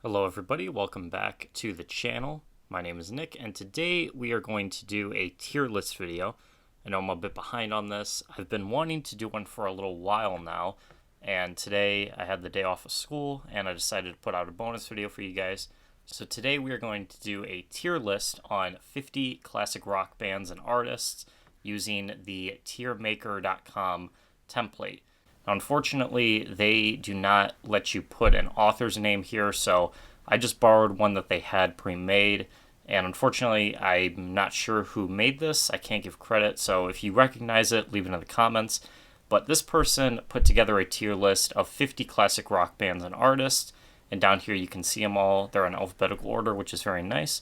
Hello everybody, welcome back to the channel. My name is Nick, and today we are going to do a tier list video. I know I'm a bit behind on this. I've been wanting to do one for a little while now, and today I had the day off of school, and I decided to put out a bonus video for you guys. So today we are going to do a tier list on 50 classic rock bands and artists using the tiermaker.com template. Unfortunately, they do not let you put an author's name here, so I just borrowed one that they had pre-made, and unfortunately, I'm not sure who made this. I can't give credit, so if you recognize it, leave it in the comments. But this person put together a tier list of 50 classic rock bands and artists, and down here you can see them all. They're in alphabetical order, which is very nice.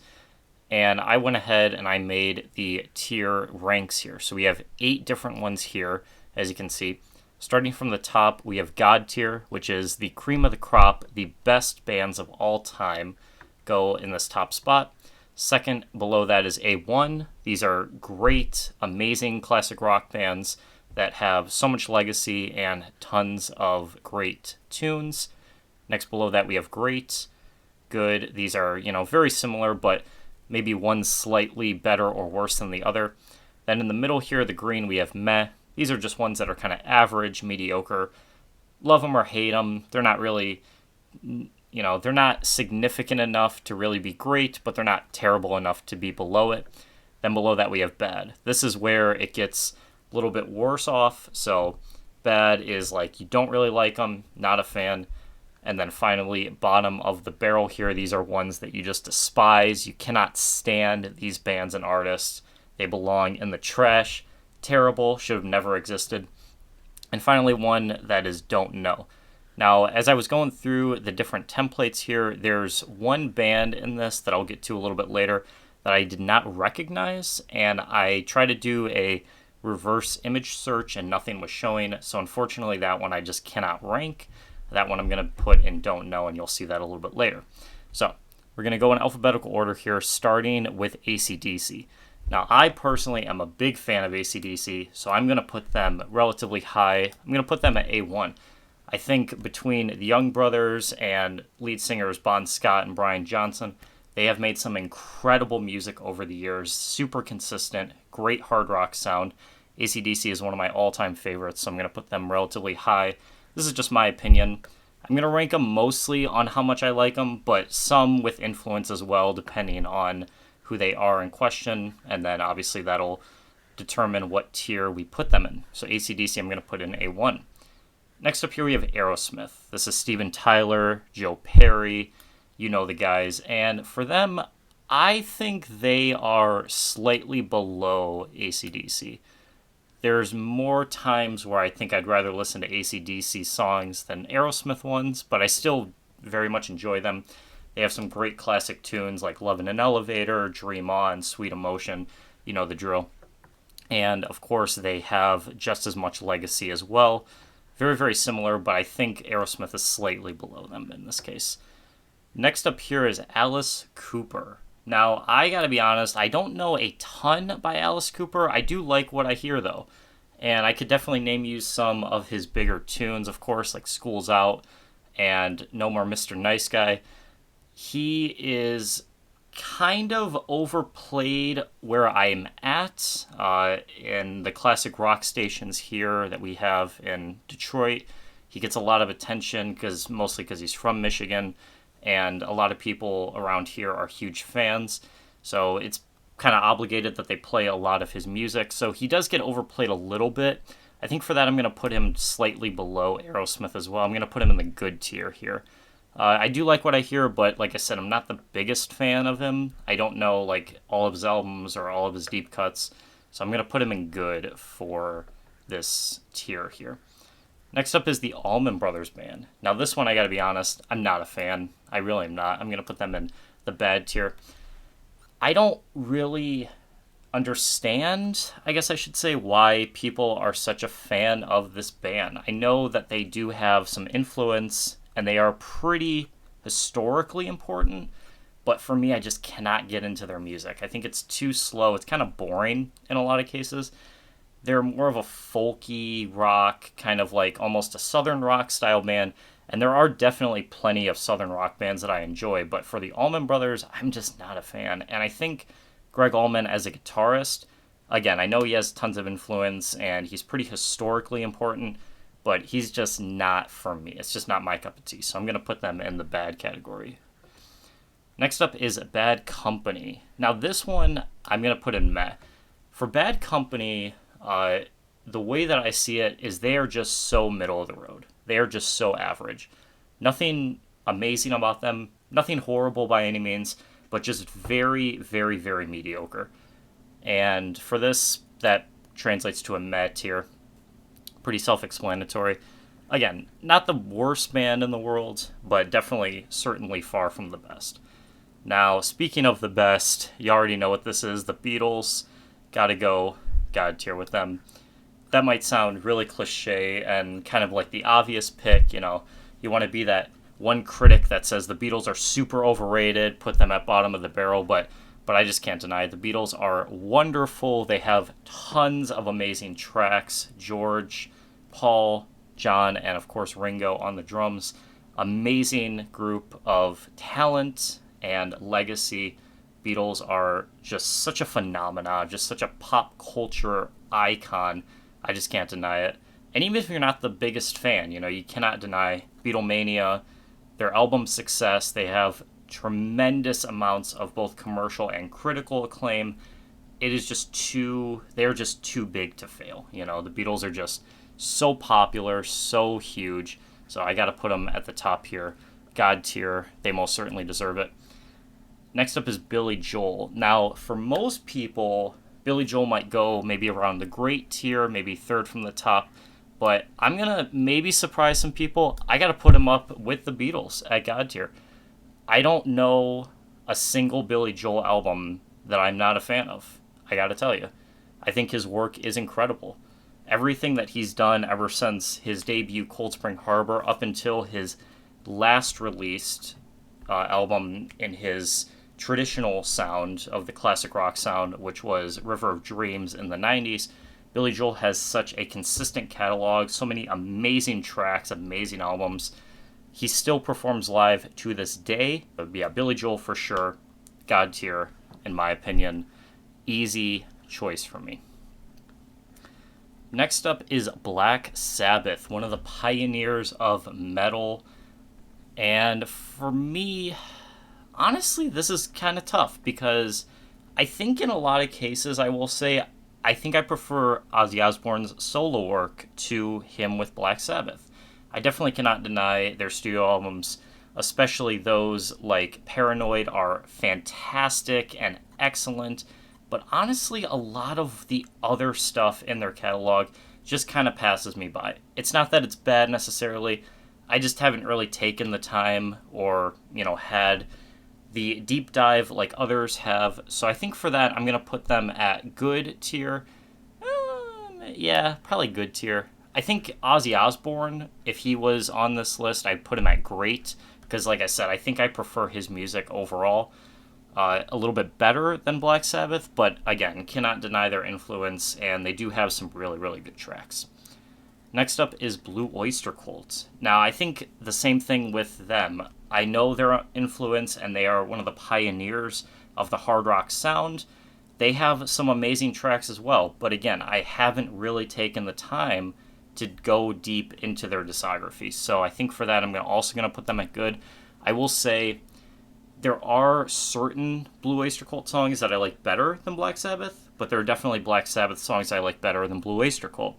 And I went ahead and I made the tier ranks here. So we have 8 different ones here, as you can see. Starting from the top, we have God tier, which is the cream of the crop. The best bands of all time go in this top spot. Second, below that is A1. These are great, amazing classic rock bands that have so much legacy and tons of great tunes. Next, below that, we have great, good. These are, very similar, but maybe one slightly better or worse than the other. Then in the middle here, the green, we have meh. These are just ones that are kind of average, mediocre. Love them or hate them. They're not really, they're not significant enough to really be great, but they're not terrible enough to be below it. Then below that we have bad. This is where it gets a little bit worse off. So bad is like you don't really like them, not a fan. And then finally, bottom of the barrel here, these are ones that you just despise. You cannot stand these bands and artists. They belong in the trash. Terrible, should have never existed. And finally, one that is don't know. Now, as I was going through the different templates here, there's one band in this that I'll get to a little bit later that I did not recognize, and I tried to do a reverse image search and nothing was showing, so unfortunately that one I just cannot rank. That one I'm going to put in don't know, and you'll see that a little bit later. So, we're going to go in alphabetical order here, starting with AC/DC. Now, I personally am a big fan of AC/DC, so I'm going to put them relatively high. I'm going to put them at A1. I think between the Young Brothers and lead singers Bon Scott and Brian Johnson, they have made some incredible music over the years, super consistent, great hard rock sound. AC/DC is one of my all-time favorites, so I'm going to put them relatively high. This is just my opinion. I'm going to rank them mostly on how much I like them, but some with influence as well, depending on who they are in question, and then obviously that'll determine what tier we put them in. So AC/DC I'm going to put in A1. Next up here we have Aerosmith. This is Steven Tyler, Joe Perry, you know the guys, and for them, I think they are slightly below AC/DC. There's more times where I think I'd rather listen to AC/DC songs than Aerosmith ones, but I still very much enjoy them. They have some great classic tunes like Love in an Elevator, Dream On, Sweet Emotion, you know the drill. And of course they have just as much legacy as well. Very, very similar, but I think Aerosmith is slightly below them in this case. Next up here is Alice Cooper. Now, I gotta be honest, I don't know a ton by Alice Cooper. I do like what I hear though. And I could definitely name you some of his bigger tunes, of course, like School's Out and No More Mr. Nice Guy. He is kind of overplayed where I'm at in the classic rock stations here that we have in Detroit. He gets a lot of attention mostly because he's from Michigan, and a lot of people around here are huge fans. So it's kind of obligated that they play a lot of his music. So he does get overplayed a little bit. I think for that I'm going to put him slightly below Aerosmith as well. I'm going to put him in the good tier here. I do like what I hear, but like I said, I'm not the biggest fan of him. I don't know like all of his albums or all of his deep cuts, so I'm going to put him in good for this tier here. Next up is the Allman Brothers Band. Now this one, I gotta be honest, I'm not a fan. I really am not. I'm going to put them in the bad tier. I don't really understand, I guess I should say, why people are such a fan of this band. I know that they do have some influence and they are pretty historically important, but for me, I just cannot get into their music. I think it's too slow. It's kind of boring in a lot of cases. They're more of a folky rock, kind of like almost a southern rock style band, And there are definitely plenty of Southern rock bands that I enjoy, but for the Allman Brothers, I'm just not a fan. And I think Greg Allman as a guitarist, again, I know he has tons of influence and he's pretty historically important, but he's just not for me. It's just not my cup of tea. So I'm going to put them in the bad category. Next up is Bad Company. Now this one I'm going to put in meh. For Bad Company, the way that I see it is they are just so middle of the road. They are just so average. Nothing amazing about them, nothing horrible by any means, but just very, very, very mediocre. And for this, that translates to a meh tier. Pretty self-explanatory. Again, not the worst band in the world, but definitely, certainly far from the best. Now, speaking of the best, you already know what this is. The Beatles. Gotta go God tier with them. That might sound really cliche and kind of like the obvious pick, you know. You want to be that one critic that says the Beatles are super overrated, put them at bottom of the barrel, but I just can't deny it. The Beatles are wonderful. They have tons of amazing tracks. George, Paul, John, and of course Ringo on the drums. Amazing group of talent and legacy. Beatles are just such a phenomenon, just such a pop culture icon. I just can't deny it. And even if you're not the biggest fan, you know, you cannot deny Beatlemania, their album success. They have tremendous amounts of both commercial and critical acclaim. They're just too big to fail. You know, the Beatles are just so popular, so huge. So I got to put them at the top here. God tier. They most certainly deserve it. Next up is Billy Joel. Now, for most people, Billy Joel might go maybe around the great tier, maybe third from the top. But I'm going to maybe surprise some people. I got to put him up with the Beatles at God tier. I don't know a single Billy Joel album that I'm not a fan of. I got to tell you. I think his work is incredible. Everything that he's done ever since his debut, Cold Spring Harbor, up until his last released album in his traditional sound of the classic rock sound, which was River of Dreams in the 90s, Billy Joel has such a consistent catalog, so many amazing tracks, amazing albums. He still performs live to this day. But yeah, Billy Joel for sure, God tier, in my opinion. Easy choice for me. Next up is Black Sabbath, one of the pioneers of metal. And for me, honestly, this is kind of tough because I think in a lot of cases, I will say, I think I prefer Ozzy Osbourne's solo work to him with Black Sabbath. I definitely cannot deny their studio albums, especially those like Paranoid, are fantastic and excellent. But honestly, a lot of the other stuff in their catalog just kind of passes me by. It's not that it's bad necessarily. I just haven't really taken the time or, you know, had the deep dive like others have. So I think for that, I'm going to put them at good tier. Yeah, probably good tier. I think Ozzy Osbourne, if he was on this list, I'd put him at great. Because like I said, I think I prefer his music overall a little bit better than Black Sabbath. But again, cannot deny their influence. And they do have some really, really good tracks. Next up is Blue Oyster Cult. Now, I think the same thing with them. I know their influence, and they are one of the pioneers of the hard rock sound. They have some amazing tracks as well, but again, I haven't really taken the time to go deep into their discography. So I think for that, I'm also going to put them at good. I will say there are certain Blue Oyster Cult songs that I like better than Black Sabbath, but there are definitely Black Sabbath songs I like better than Blue Oyster Cult.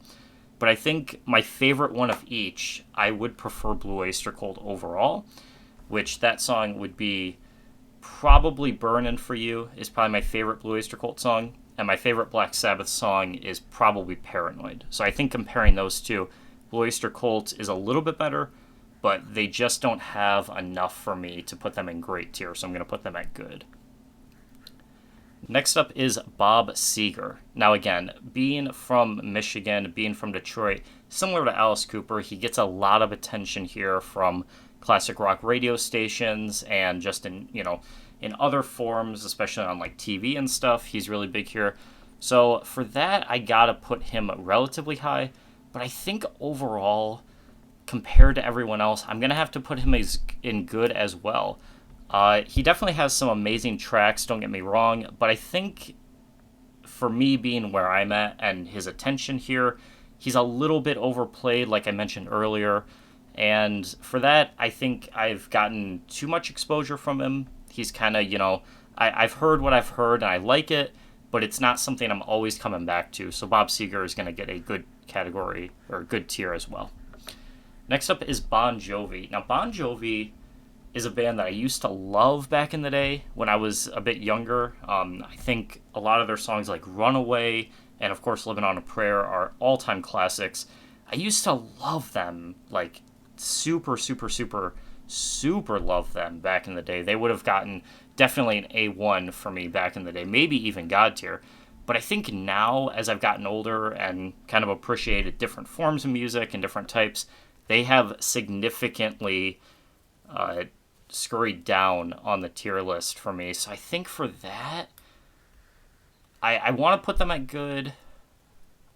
But I think my favorite one of each, I would prefer Blue Oyster Cult overall, which that song would be probably Burnin' For You is probably my favorite Blue Oyster Cult song, and my favorite Black Sabbath song is probably Paranoid. So I think comparing those two, Blue Oyster Cult is a little bit better, but they just don't have enough for me to put them in great tier, so I'm going to put them at good. Next up is Bob Seger. Now again, being from Michigan, being from Detroit, similar to Alice Cooper, he gets a lot of attention here from classic rock radio stations and just in other forms, especially on like TV and stuff. He's really big here. So for that, I gotta put him relatively high. But I think overall, compared to everyone else, I'm going to have to put him as in good as well. He definitely has some amazing tracks, don't get me wrong, but I think for me being where I'm at and his attention here, he's a little bit overplayed, like I mentioned earlier. And for that, I think I've gotten too much exposure from him. He's kind of, I've heard what I've heard and I like it, but it's not something I'm always coming back to. So Bob Seger is going to get a good category or a good tier as well. Next up is Bon Jovi. Now, Bon Jovi is a band that I used to love back in the day when I was a bit younger. I think a lot of their songs like Runaway and, of course, Living on a Prayer are all-time classics. I used to love them, like super, super, super, super love them back in the day. They would have gotten definitely an A1 for me back in the day, maybe even God tier. But I think now, as I've gotten older and kind of appreciated different forms of music and different types, they have significantly scurried down on the tier list for me. So I think for that, I want to put them at good.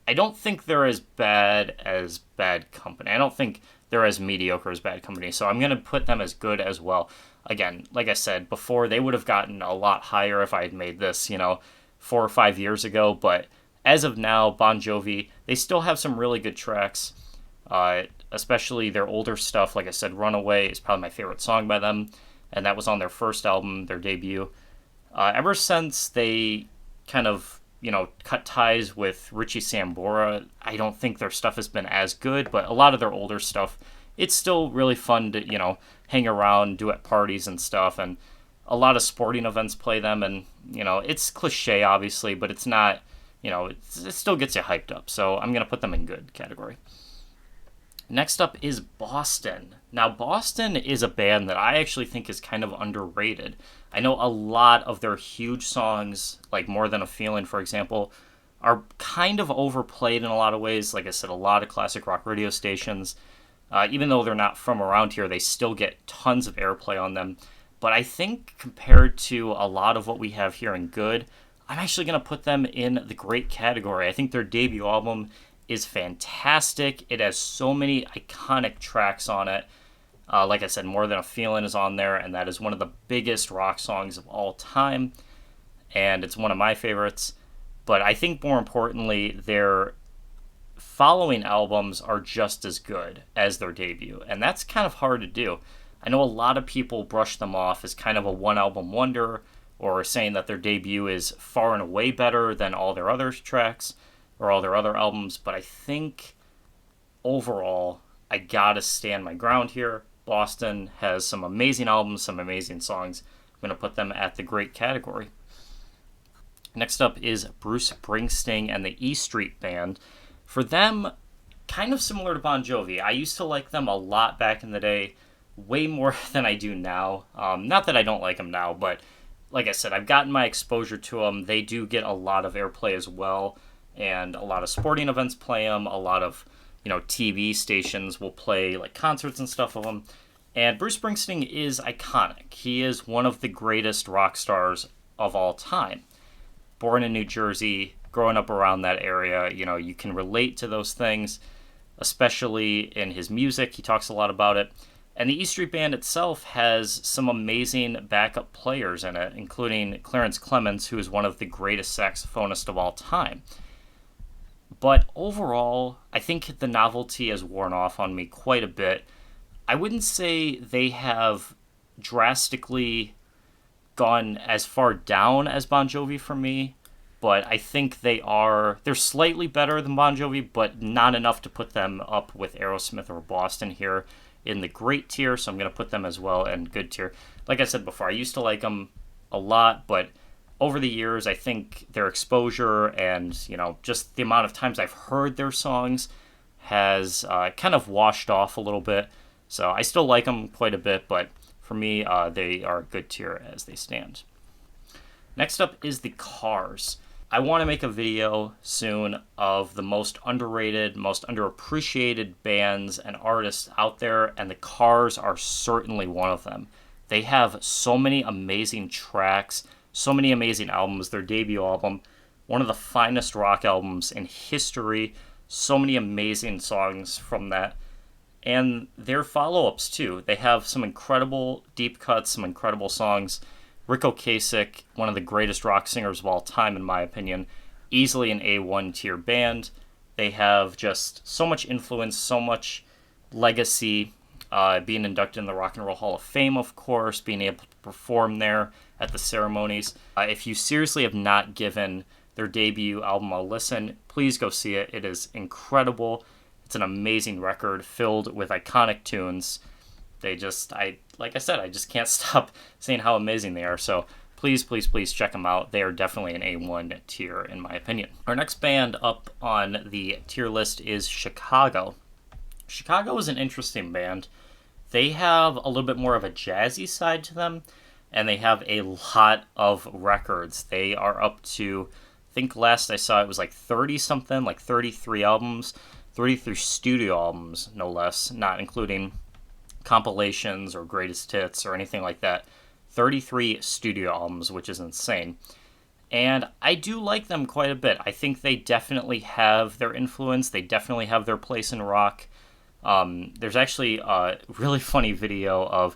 I don't think they're as bad as Bad Company. I don't think they're as mediocre as Bad Company. So I'm going to put them as good as well. Again, like I said before, they would have gotten a lot higher if I had made this, 4 or 5 years ago. But as of now, Bon Jovi, they still have some really good tracks. Especially their older stuff. Like I said, Runaway is probably my favorite song by them, and that was on their first album, their debut. Ever since they kind of, cut ties with Richie Sambora, I don't think their stuff has been as good, but a lot of their older stuff, it's still really fun to, hang around, do at parties and stuff, and a lot of sporting events play them, and, it's cliche, obviously, but it's not, it still gets you hyped up, so I'm going to put them in good category. Next up is Boston. Now, Boston is a band that I actually think is kind of underrated. I know a lot of their huge songs, like More Than a Feeling, for example, are kind of overplayed in a lot of ways. Like I said, a lot of classic rock radio stations, even though they're not from around here, they still get tons of airplay on them. But I think compared to a lot of what we have here in good, I'm actually going to put them in the great category. I think their debut album is fantastic. It has so many iconic tracks on it. Like I said, More Than a Feeling is on there, and that is one of the biggest rock songs of all time, and it's one of my favorites. But I think more importantly, their following albums are just as good as their debut, and that's kind of hard to do. I know a lot of people brush them off as kind of a one-album wonder, or saying that their debut is far and away better than all their other tracks, or all their other albums, but I think overall, I gotta stand my ground here. Boston has some amazing albums, some amazing songs. I'm gonna put them at the great category. Next up is Bruce Springsteen and the E Street Band. For them, kind of similar to Bon Jovi. I used to like them a lot back in the day, way more than I do now. Not that I don't like them now, but like I said, I've gotten my exposure to them. They do get a lot of airplay as well. And a lot of sporting events play them. A lot of, TV stations will play like concerts and stuff of them. And Bruce Springsteen is iconic. He is one of the greatest rock stars of all time. Born in New Jersey, growing up around that area, you can relate to those things, especially in his music. He talks a lot about it. And the E Street Band itself has some amazing backup players in it, including Clarence Clemons, who is one of the greatest saxophonists of all time. But overall, I think the novelty has worn off on me quite a bit. I wouldn't say they have drastically gone as far down as Bon Jovi for me, but I think they're slightly better than Bon Jovi, but not enough to put them up with Aerosmith or Boston here in the great tier, so I'm going to put them as well in good tier. Like I said before, I used to like them a lot, but over the years, I think their exposure and, just the amount of times I've heard their songs has kind of washed off a little bit. So I still like them quite a bit, but for me, they are a good tier as they stand. Next up is the Cars. I want to make a video soon of the most underrated, most underappreciated bands and artists out there, and the Cars are certainly one of them. They have so many amazing tracks, so many amazing albums. Their debut album, one of the finest rock albums in history. So many amazing songs from that. and their follow-ups too. They have some incredible deep cuts, some incredible songs. Rick Ocasek, one of the greatest rock singers of all time, in my opinion, easily an A1 tier band. They have just so much influence, so much legacy, being inducted in the Rock and Roll Hall of Fame, of course, being able to perform there at the ceremonies. If you seriously have not given their debut album a listen, please go see it. It is incredible. It's an amazing record filled with iconic tunes. Like I said, I just can't stop saying how amazing they are. So please, please, please check them out. They are definitely an A1 tier, in my opinion. Our next band up on the tier list is Chicago. Chicago is an interesting band. They have a little bit more of a jazzy side to them, and they have a lot of records. They are up to, I think last I saw it was like 30 something, like 33 albums, 33 studio albums, no less, not including compilations or greatest hits or anything like that. 33 studio albums, which is insane. And I do like them quite a bit. I think they definitely have their influence. They definitely have their place in rock. There's actually a really funny video of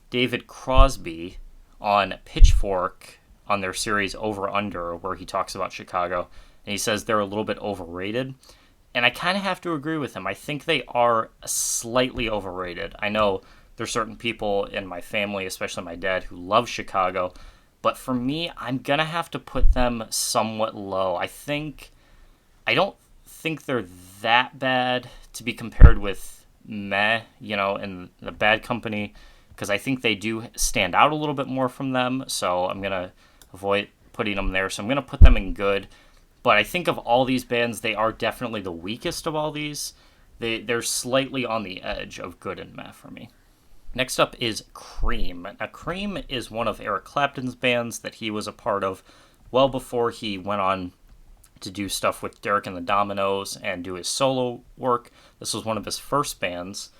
David Crosby on Pitchfork on their series Over Under, where he talks about Chicago, and he says they're a little bit overrated. And I kind of have to agree with him. I think they are slightly overrated. I know there's certain people in my family, especially my dad, who love Chicago. But for me, I'm going to have to put them somewhat low. I don't think they're that bad to be compared with Meh, and the Bad Company, because I think they do stand out a little bit more from them. So I'm going to avoid putting them there. So I'm going to put them in good. But I think of all these bands, they are definitely the weakest of all these. They're slightly on the edge of good and meh for me. Next up is Cream. Now, Cream is one of Eric Clapton's bands that he was a part of well before he went on to do stuff with Derek and the Dominoes and do his solo work. This was one of his first bands,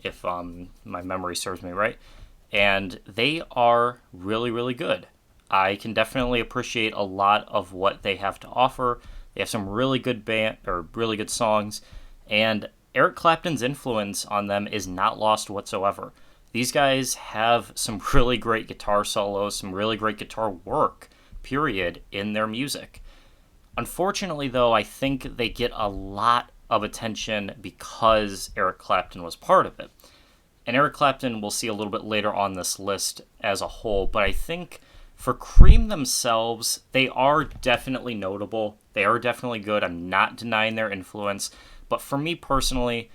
if my memory serves me right. And they are really, really good. I can definitely appreciate a lot of what they have to offer. They have some really good really good songs, and Eric Clapton's influence on them is not lost whatsoever. These guys have some really great guitar solos, some really great guitar work, period, in their music. Unfortunately, though, I think they get a lot of attention because Eric Clapton was part of it. And Eric Clapton we'll see a little bit later on this list as a whole, but I think for Cream themselves, they are definitely notable. They are definitely good. I'm not denying their influence. But for me personally,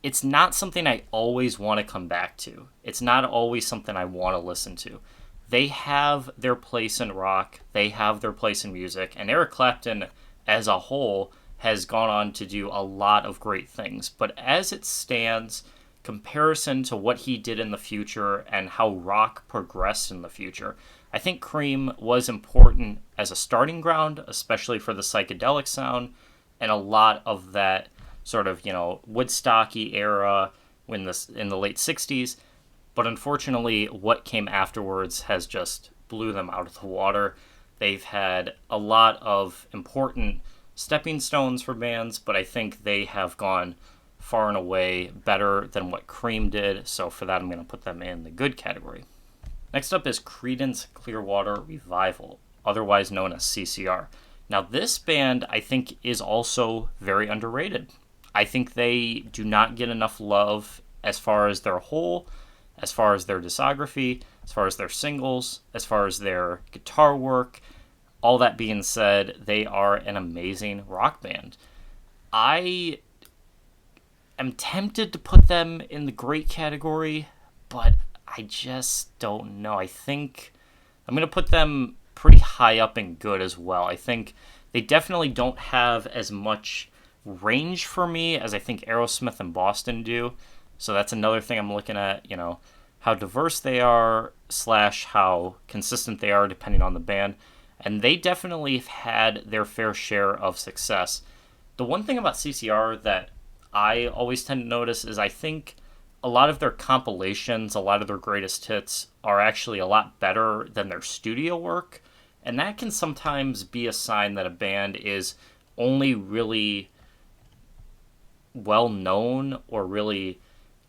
it's not something I always want to come back to. It's not always something I want to listen to. They have their place in rock. They have their place in music. And Eric Clapton, as a whole, has gone on to do a lot of great things. But as it stands, comparison to what he did in the future and how rock progressed in the future, I think Cream was important as a starting ground, especially for the psychedelic sound and a lot of that sort of, Woodstocky era in the late 60s. But unfortunately, what came afterwards has just blew them out of the water. They've had a lot of important stepping stones for bands, but I think they have gone far and away better than what Cream did. So for that, I'm going to put them in the good category. Next up is Creedence Clearwater Revival, otherwise known as CCR. Now, this band, I think, is also very underrated. I think they do not get enough love as far as their whole, as far as their discography, as far as their singles, as far as their guitar work. All that being said, they are an amazing rock band. I am tempted to put them in the great category, but I just don't know. I think I'm going to put them pretty high up in good as well. I think they definitely don't have as much range for me as I think Aerosmith and Boston do. So that's another thing I'm looking at, how diverse they are / how consistent they are depending on the band. And they definitely have had their fair share of success. The one thing about CCR that I always tend to notice is I think a lot of their compilations, a lot of their greatest hits are actually a lot better than their studio work. And that can sometimes be a sign that a band is only really well known or really,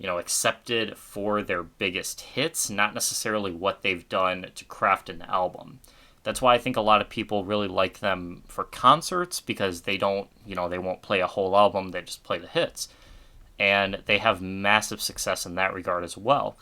accepted for their biggest hits, not necessarily what they've done to craft an album. That's why I think a lot of people really like them for concerts, because they don't, they won't play a whole album, they just play the hits. And they have massive success in that regard as well.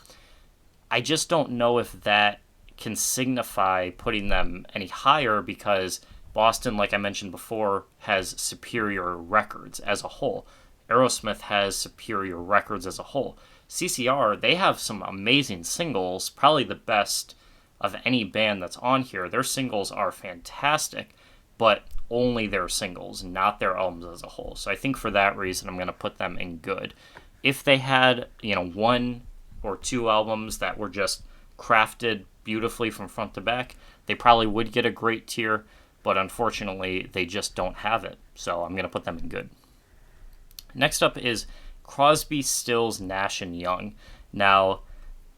I just don't know if that can signify putting them any higher, because Boston, like I mentioned before, has superior records as a whole. Aerosmith has superior records as a whole. CCR, they have some amazing singles, probably the best of any band that's on here. Their singles are fantastic, but only their singles, not their albums as a whole. So I think for that reason, I'm going to put them in good. If they had, one or two albums that were just crafted beautifully from front to back, they probably would get a great tier, but unfortunately, they just don't have it. So I'm going to put them in good. Next up is Crosby, Stills, Nash & Young. Now,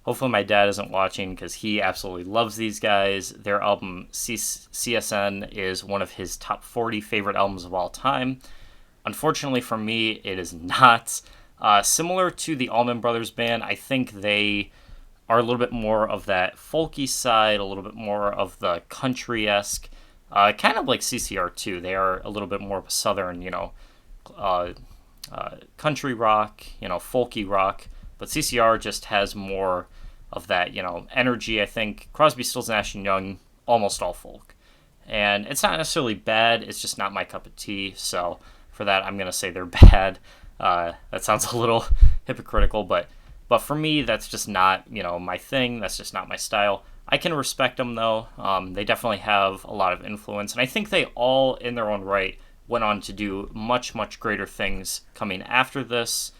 hopefully my dad isn't watching, because he absolutely loves these guys. Their album CSN is one of his top 40 favorite albums of all time. Unfortunately for me, it is not. Similar to the Allman Brothers Band, I think they are a little bit more of that folky side, a little bit more of the country-esque, kind of like CCR too. They are a little bit more of a southern, country rock, folky rock, but CCR just has more of that, energy. I think Crosby, Stills, Nash & Young, almost all folk. And it's not necessarily bad, it's just not my cup of tea, so for that, I'm going to say they're bad. That sounds a little hypocritical, but for me, that's just not, my thing. That's just not my style. I can respect them, though. They definitely have a lot of influence, and I think they all, in their own right, went on to do much, much greater things coming after this.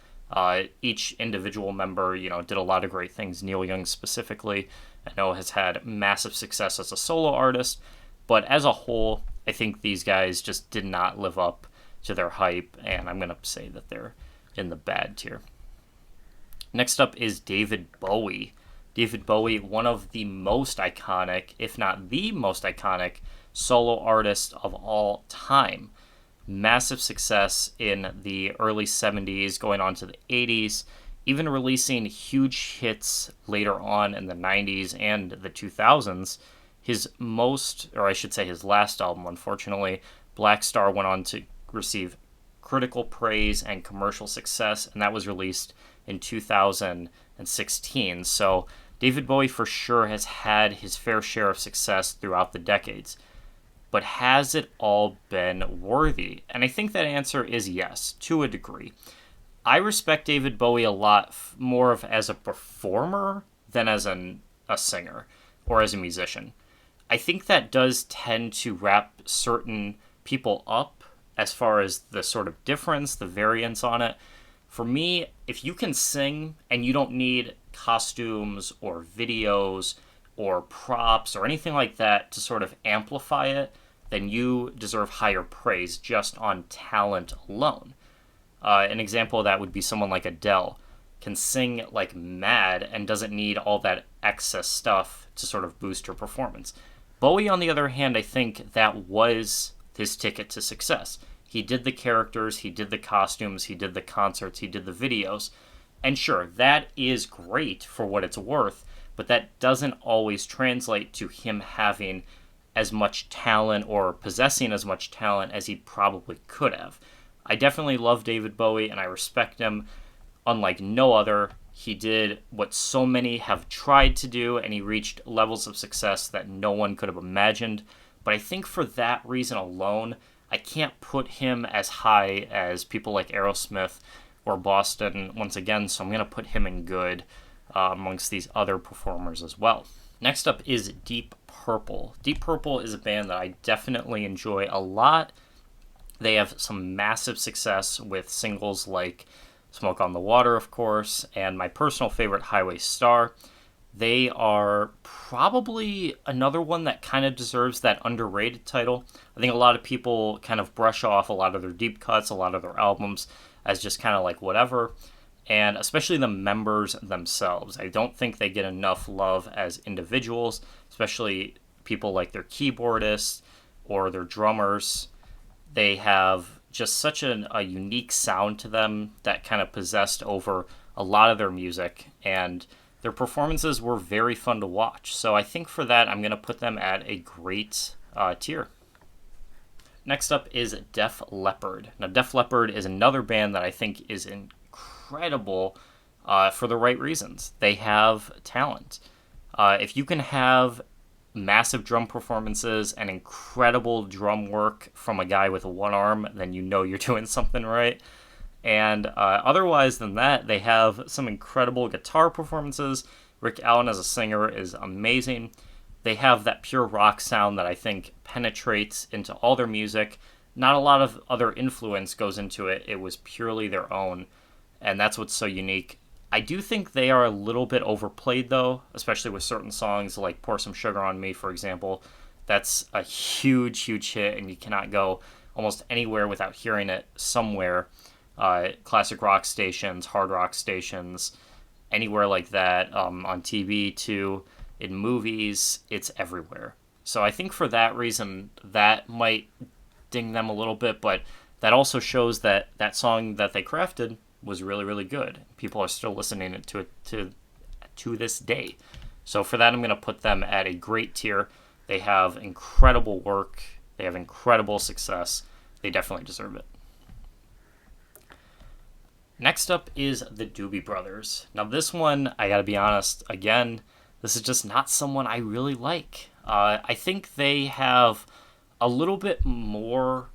Each individual member, did a lot of great things. Neil Young specifically, I know, has had massive success as a solo artist, but as a whole, I think these guys just did not live up to their hype, and I'm going to say that they're in the bad tier. Next up is David Bowie. David Bowie, one of the most iconic, if not the most iconic, solo artist of all time. Massive success in the early 70s, going on to the 80s, even releasing huge hits later on in the 90s and the 2000s. His last album, unfortunately, Black Star, went on to receive critical praise and commercial success, and that was released in 2016. So David Bowie for sure has had his fair share of success throughout the decades. But has it all been worthy? And I think that answer is yes, to a degree. I respect David Bowie a lot more as a performer than as a singer or as a musician. I think that does tend to wrap certain people up as far as the sort of difference, the variance on it. For me, if you can sing and you don't need costumes or videos or props or anything like that to sort of amplify it, then you deserve higher praise just on talent alone. An example of that would be someone like Adele, can sing like mad and doesn't need all that excess stuff to sort of boost her performance. Bowie, on the other hand, I think that was his ticket to success. He did the characters, he did the costumes, he did the concerts, he did the videos. And sure, that is great for what it's worth, but that doesn't always translate to him having as much talent or possessing as much talent as he probably could have. I definitely love David Bowie and I respect him unlike no other. He did what so many have tried to do, and he reached levels of success that no one could have imagined. But I think for that reason alone, I can't put him as high as people like Aerosmith or Boston once again, so I'm going to put him in good amongst these other performers as well. Next up is Deep Purple. Deep Purple is a band that I definitely enjoy a lot. They have some massive success with singles like Smoke on the Water, of course, and my personal favorite, Highway Star. They are probably another one that kind of deserves that underrated title. I think a lot of people kind of brush off a lot of their deep cuts, a lot of their albums, as just kind of like whatever. And especially the members themselves. I don't think they get enough love as individuals, especially people like their keyboardists or their drummers. They have just such a unique sound to them that kind of possessed over a lot of their music, and their performances were very fun to watch. So I think for that, I'm going to put them at a great tier. Next up is Def Leppard. Now, Def Leppard is another band that I think is incredible for the right reasons. They have talent. If you can have massive drum performances and incredible drum work from a guy with one arm, then you know you're doing something right. And otherwise than that, they have some incredible guitar performances. Rick Allen as a singer is amazing. They have that pure rock sound that I think penetrates into all their music. Not a lot of other influence goes into it. It was purely their own, and that's what's so unique. I do think they are a little bit overplayed, though, especially with certain songs like Pour Some Sugar on Me, for example. That's a huge, huge hit, and you cannot go almost anywhere without hearing it somewhere. Classic rock stations, hard rock stations, anywhere like that, on TV too, in movies, it's everywhere. So I think for that reason, that might ding them a little bit, but that also shows that that song that they crafted was really, really good. People are still listening to it to this day. So for that, I'm going to put them at a great tier. They have incredible work. They have incredible success. They definitely deserve it. Next up is the Doobie Brothers. Now this one, I gotta be honest, again, this is just not someone I really like. I think they have a little bit more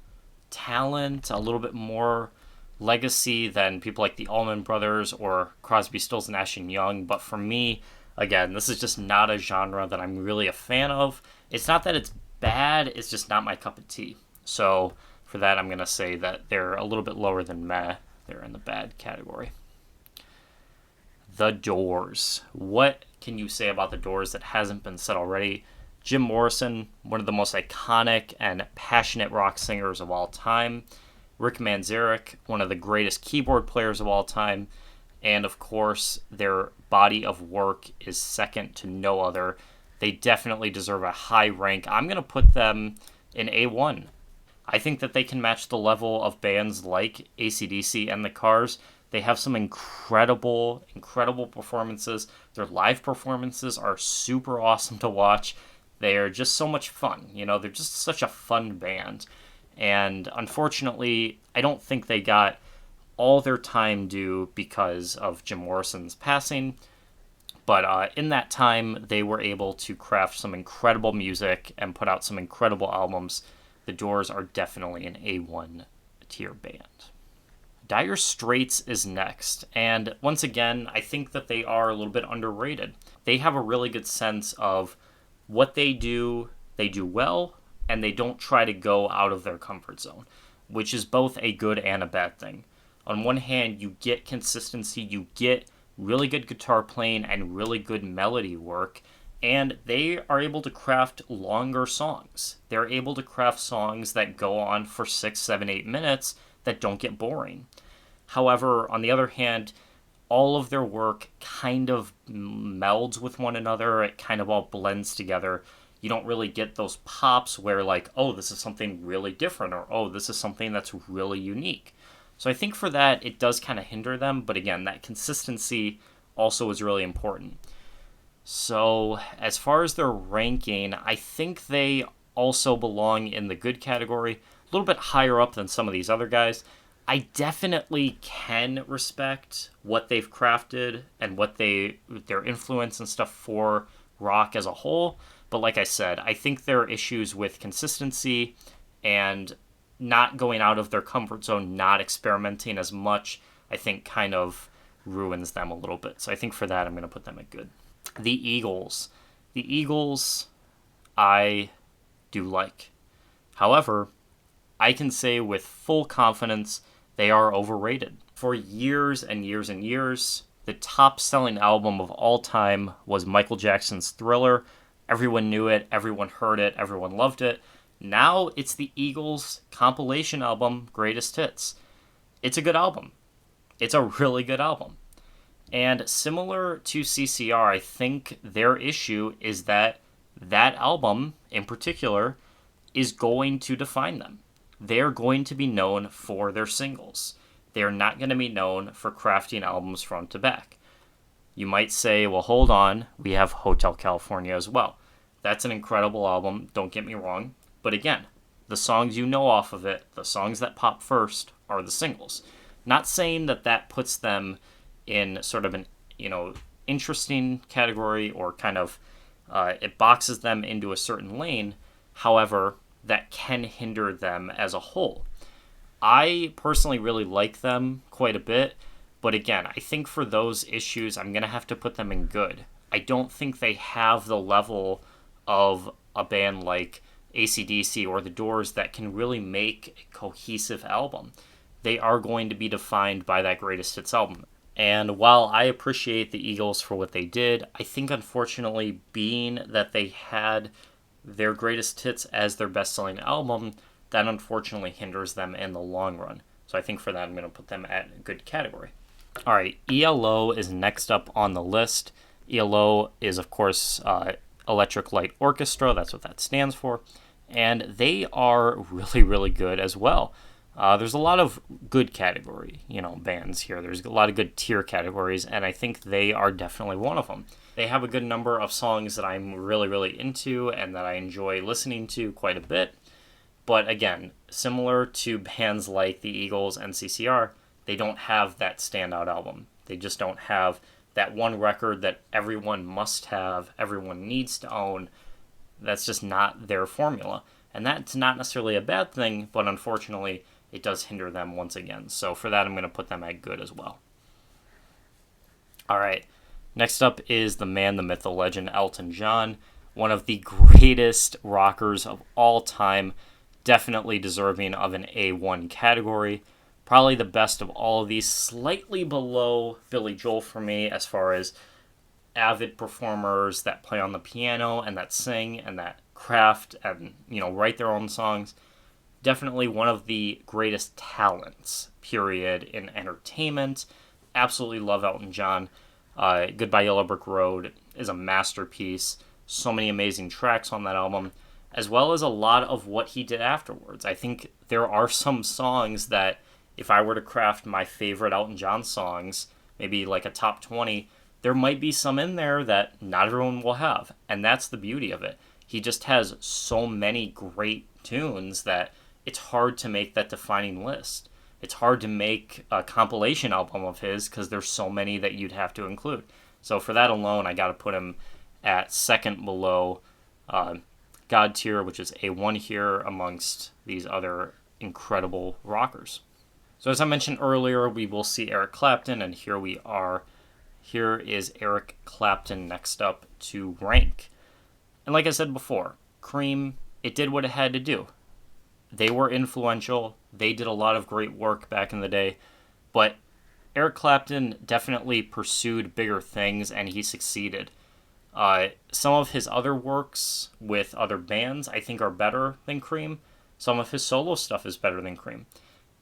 talent, a little bit more legacy than people like the Allman Brothers or Crosby, Stills, Nash and Young. But for me, again, this is just not a genre that I'm really a fan of. It's not that it's bad, it's just not my cup of tea. So for that, I'm going to say that they're a little bit lower than meh. They're in the bad category. The Doors. What can you say about the Doors that hasn't been said already? Jim Morrison, one of the most iconic and passionate rock singers of all time. Rick Manzarek, one of the greatest keyboard players of all time. And of course, their body of work is second to no other. They definitely deserve a high rank. I'm going to put them in A1. I think that they can match the level of bands like AC/DC and the Cars. They have some incredible performances. Their live performances are super awesome to watch. They are just so much fun. You know, they're just such a fun band. And unfortunately, I don't think they got all their time due because of Jim Morrison's passing. But in that time, they were able to craft some incredible music and put out some incredible albums. The Doors are definitely an A1 tier band. Dire Straits is next, and once again, I think that they are a little bit underrated. They have a really good sense of what they do well, and they don't try to go out of their comfort zone, which is both a good and a bad thing. On one hand, you get consistency, you get really good guitar playing and really good melody work, and they are able to craft longer songs. They're able to craft songs that go on for 6, 7, 8 minutes that don't get boring. However, on the other hand, all of their work kind of melds with one another. It kind of all blends together. You don't really get those pops where like, oh, this is something really different, or oh, this is something that's really unique. So I think for that, it does kind of hinder them. But again, that consistency also is really important. So as far as their ranking, I think they also belong in the good category, a little bit higher up than some of these other guys. I definitely can respect what they've crafted and what their influence and stuff for rock as a whole. But like I said, I think there are issues with consistency and not going out of their comfort zone, not experimenting as much, I think kind of ruins them a little bit. So I think for that, I'm going to put them at good. The Eagles. The Eagles, I do like. However, I can say with full confidence they are overrated. For years and years and years, the top-selling album of all time was Michael Jackson's Thriller. Everyone knew it, everyone heard it, everyone loved it. Now it's the Eagles' compilation album, Greatest Hits. It's a good album. It's a really good album. And similar to CCR, I think their issue is that album, in particular, is going to define them. they're going to be known for their singles. They are not going to be known for crafting albums front to back. You might say, well, hold on, we have Hotel California as well. That's an incredible album, don't get me wrong. But again, the songs you know off of it, the songs that pop first, are the singles. Not saying that that puts them in sort of an, interesting category or kind of it boxes them into a certain lane. However, that can hinder them as a whole. I personally really like them quite a bit, but again, I think for those issues, I'm going to have to put them in good. I don't think they have the level of a band like AC/DC or The Doors that can really make a cohesive album. They are going to be defined by that greatest hits album. And while I appreciate the Eagles for what they did, I think unfortunately being that they had their greatest hits as their best-selling album, that unfortunately hinders them in the long run. So I think for that, I'm going to put them at a good category. All right, ELO is next up on the list. ELO is, of course, Electric Light Orchestra. That's what that stands for. And they are really, really good as well. There's a lot of good category, bands here. There's a lot of good tier categories, and I think they are definitely one of them. They have a good number of songs that I'm really, really into and that I enjoy listening to quite a bit. But again, similar to bands like the Eagles and CCR, they don't have that standout album. They just don't have that one record that everyone must have, everyone needs to own. That's just not their formula. And that's not necessarily a bad thing, but unfortunately, it does hinder them once again. So for that, I'm going to put them at good as well. All right. Next up is the man, the myth, the legend, Elton John. One of the greatest rockers of all time. Definitely deserving of an A1 category. Probably the best of all of these. Slightly below Billy Joel for me as far as avid performers that play on the piano and that sing and that craft and, write their own songs. Definitely one of the greatest talents, period, in entertainment. Absolutely love Elton John. Goodbye Yellow Brick Road is a masterpiece. So many amazing tracks on that album, as well as a lot of what he did afterwards. I think there are some songs that, if I were to craft my favorite Elton John songs, maybe like a top 20, there might be some in there that not everyone will have. And that's the beauty of it. He just has so many great tunes that it's hard to make that defining list. It's hard to make a compilation album of his because there's so many that you'd have to include. So for that alone, I got to put him at second below God tier, which is A1 here amongst these other incredible rockers. So as I mentioned earlier, we will see Eric Clapton, and here we are. Here is Eric Clapton next up to rank. And like I said before, Cream, it did what it had to do. They were influential. They did a lot of great work back in the day. But Eric Clapton definitely pursued bigger things, and he succeeded. Some of his other works with other bands, I think, are better than Cream. Some of his solo stuff is better than Cream.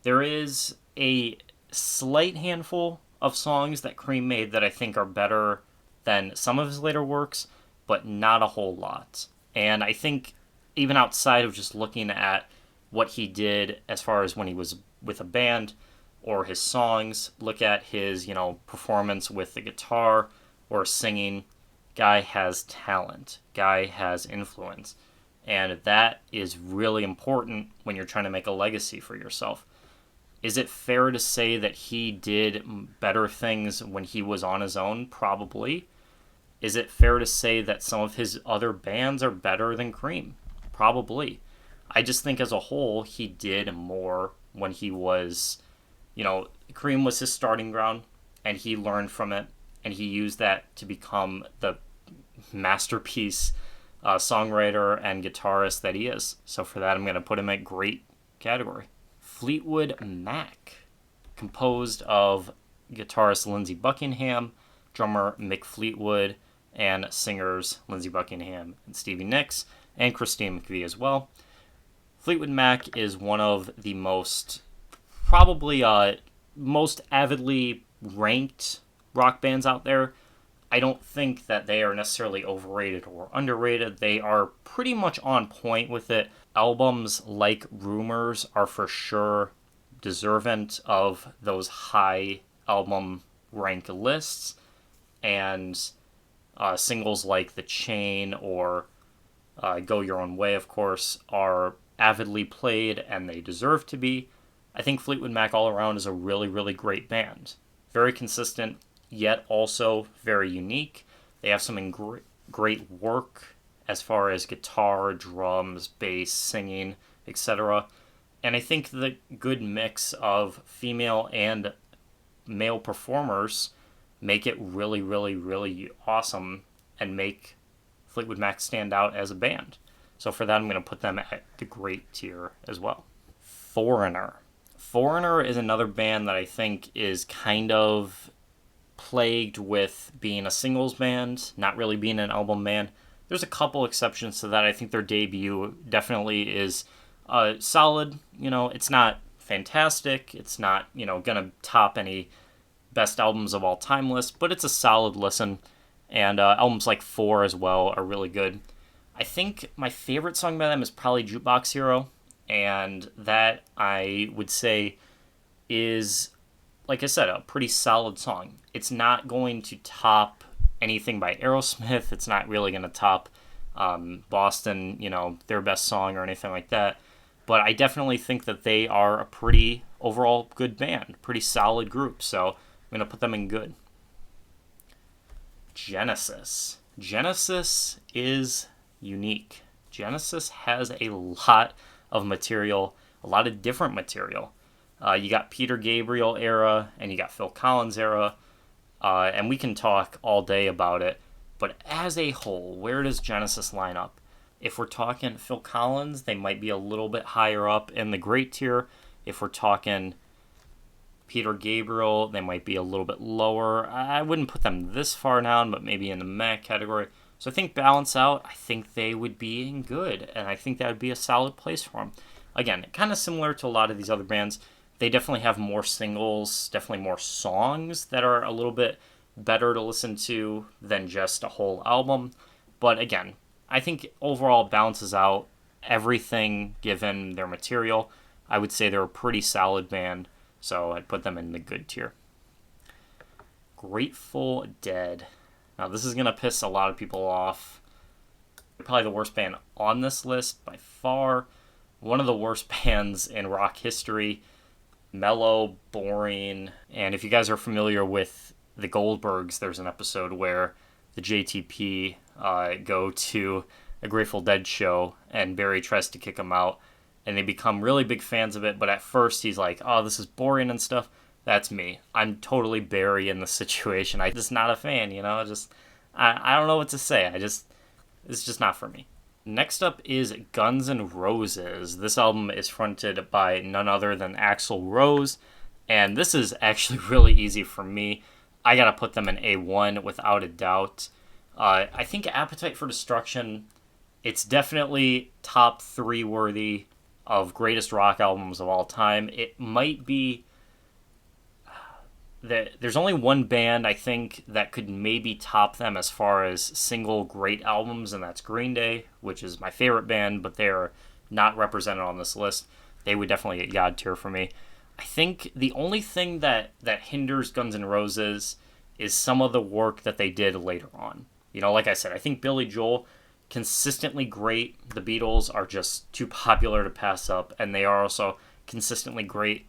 There is a slight handful of songs that Cream made that I think are better than some of his later works, but not a whole lot. And I think even outside of just looking at what he did as far as when he was with a band or his songs, look at his, performance with the guitar or singing. Guy has talent. Guy has influence. And that is really important when you're trying to make a legacy for yourself. Is it fair to say that he did better things when he was on his own? Probably. Is it fair to say that some of his other bands are better than Cream? Probably. I just think as a whole, he did more when he was, Cream was his starting ground, and he learned from it, and he used that to become the masterpiece songwriter and guitarist that he is. So for that, I'm going to put him at great category. Fleetwood Mac, composed of guitarist Lindsey Buckingham, drummer Mick Fleetwood, and singers Lindsey Buckingham and Stevie Nicks, and Christine McVie as well. Fleetwood Mac is one of the most avidly ranked rock bands out there. I don't think that they are necessarily overrated or underrated. They are pretty much on point with it. Albums like Rumors are for sure deserving of those high album rank lists, and singles like The Chain or Go Your Own Way, of course, are avidly played and they deserve to be. I think Fleetwood Mac all around is a really, really great band. Very consistent, yet also very unique. They have some great work as far as guitar, drums, bass, singing, etc. And I think the good mix of female and male performers make it really, really, really awesome and make Fleetwood Mac stand out as a band. So for that, I'm going to put them at the great tier as well. Foreigner. Foreigner is another band that I think is kind of plagued with being a singles band, not really being an album band. There's a couple exceptions to that. I think their debut definitely is solid. It's not fantastic. It's not, going to top any best albums of all time list, but it's a solid listen. And albums like 4 as well are really good. I think my favorite song by them is probably Jukebox Hero, and that I would say is, like I said, a pretty solid song. It's not going to top anything by Aerosmith. It's not really going to top Boston, their best song or anything like that. But I definitely think that they are a pretty overall good band, pretty solid group. So I'm going to put them in good. Genesis. Genesis is unique. Genesis has a lot of material, a lot of different material. You got Peter Gabriel era and you got Phil Collins era, and we can talk all day about it. But as a whole, where does Genesis line up? If we're talking Phil Collins, they might be a little bit higher up in the great tier. If we're talking Peter Gabriel, they might be a little bit lower. I wouldn't put them this far down, but maybe in the meh category. So I think balance out, I think they would be in good, and I think that would be a solid place for them. Again, kind of similar to a lot of these other bands. They definitely have more singles, definitely more songs that are a little bit better to listen to than just a whole album. But again, I think overall balances out everything given their material. I would say they're a pretty solid band, so I'd put them in the good tier. Grateful Dead. Now this is going to piss a lot of people off. Probably the worst band on this list by far. One of the worst bands in rock history. Mellow, boring, and if you guys are familiar with the Goldbergs, there's an episode where the JTP go to a Grateful Dead show and Barry tries to kick them out, and they become really big fans of it, but at first he's like, oh, this is boring and stuff. That's me. I'm totally Barry in the situation. I'm just not a fan, I don't know what to say. It's just not for me. Next up is Guns N' Roses. This album is fronted by none other than Axl Rose, and this is actually really easy for me. I gotta put them in A1 without a doubt. I think Appetite for Destruction, it's definitely top 3 worthy of greatest rock albums of all time. It might be that there's only one band I think that could maybe top them as far as single great albums, and that's Green Day, which is my favorite band, but they're not represented on this list. They would definitely get God tier for me. I think the only thing that hinders Guns N' Roses is some of the work that they did later on. Like I said, I think Billy Joel, consistently great. The Beatles are just too popular to pass up, and they are also consistently great.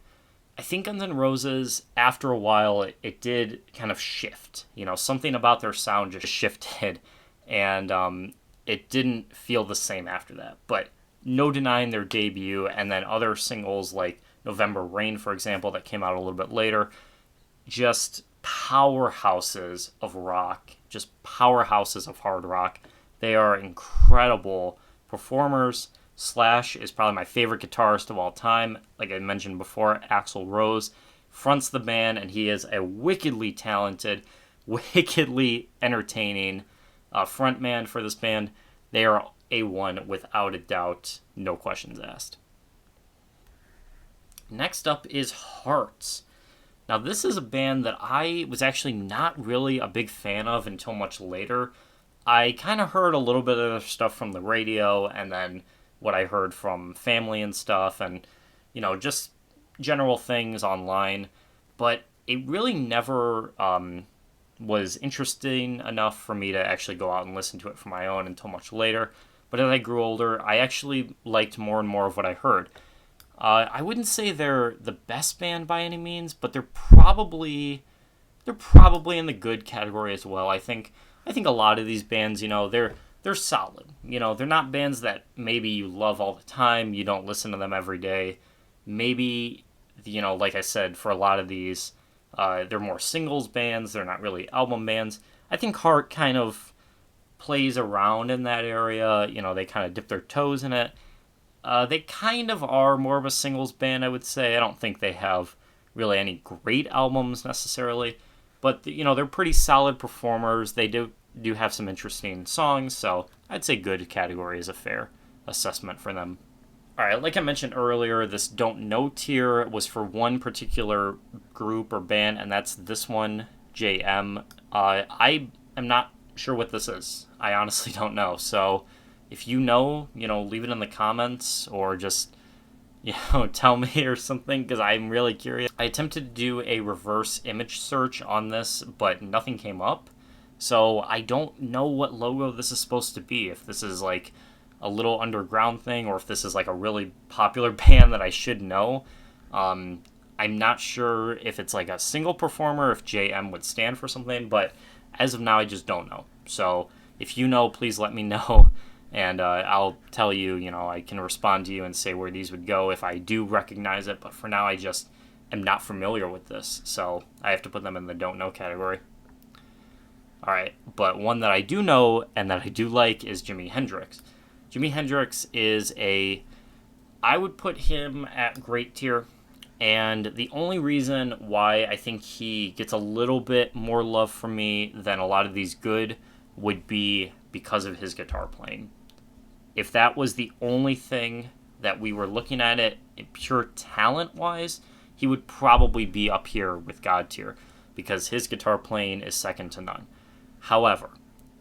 I think Guns N' Roses, after a while, it did kind of shift. Something about their sound just shifted, and it didn't feel the same after that. But no denying their debut, and then other singles like November Rain, for example, that came out a little bit later, just powerhouses of rock, just powerhouses of hard rock. They are incredible performers. Slash is probably my favorite guitarist of all time. Like I mentioned before, Axl Rose fronts the band, and he is a wickedly talented, wickedly entertaining frontman for this band. They are A1 without a doubt, no questions asked. Next up is Hearts. Now, this is a band that I was actually not really a big fan of until much later. I kind of heard a little bit of their stuff from the radio, and then what I heard from family and stuff, and, just general things online. But it really never was interesting enough for me to actually go out and listen to it for my own until much later. But as I grew older, I actually liked more and more of what I heard. I wouldn't say they're the best band by any means, but they're probably in the good category as well. I think a lot of these bands, they're solid. They're not bands that maybe you love all the time. You don't listen to them every day. Maybe, like I said, for a lot of these, they're more singles bands. They're not really album bands. I think Heart kind of plays around in that area. They kind of dip their toes in it. They kind of are more of a singles band, I would say. I don't think they have really any great albums necessarily, but they're pretty solid performers. They do have some interesting songs, so I'd say good category is a fair assessment for them. All right, like I mentioned earlier, this don't know tier was for one particular group or band, and that's this one, JM. I am not sure what this is. I honestly don't know. So if you know, leave it in the comments or just, tell me or something because I'm really curious. I attempted to do a reverse image search on this, but nothing came up. So I don't know what logo this is supposed to be. If this is like a little underground thing or if this is like a really popular band that I should know. I'm not sure if it's like a single performer, if JM would stand for something, but as of now, I just don't know. So if you know, please let me know, and I'll tell you, I can respond to you and say where these would go if I do recognize it, but for now, I just am not familiar with this, so I have to put them in the don't know category. All right, but one that I do know and that I do like is Jimi Hendrix. Jimi Hendrix I would put him at great tier. And the only reason why I think he gets a little bit more love from me than a lot of these good would be because of his guitar playing. If that was the only thing that we were looking at it pure talent-wise, he would probably be up here with God tier because his guitar playing is second to none. However,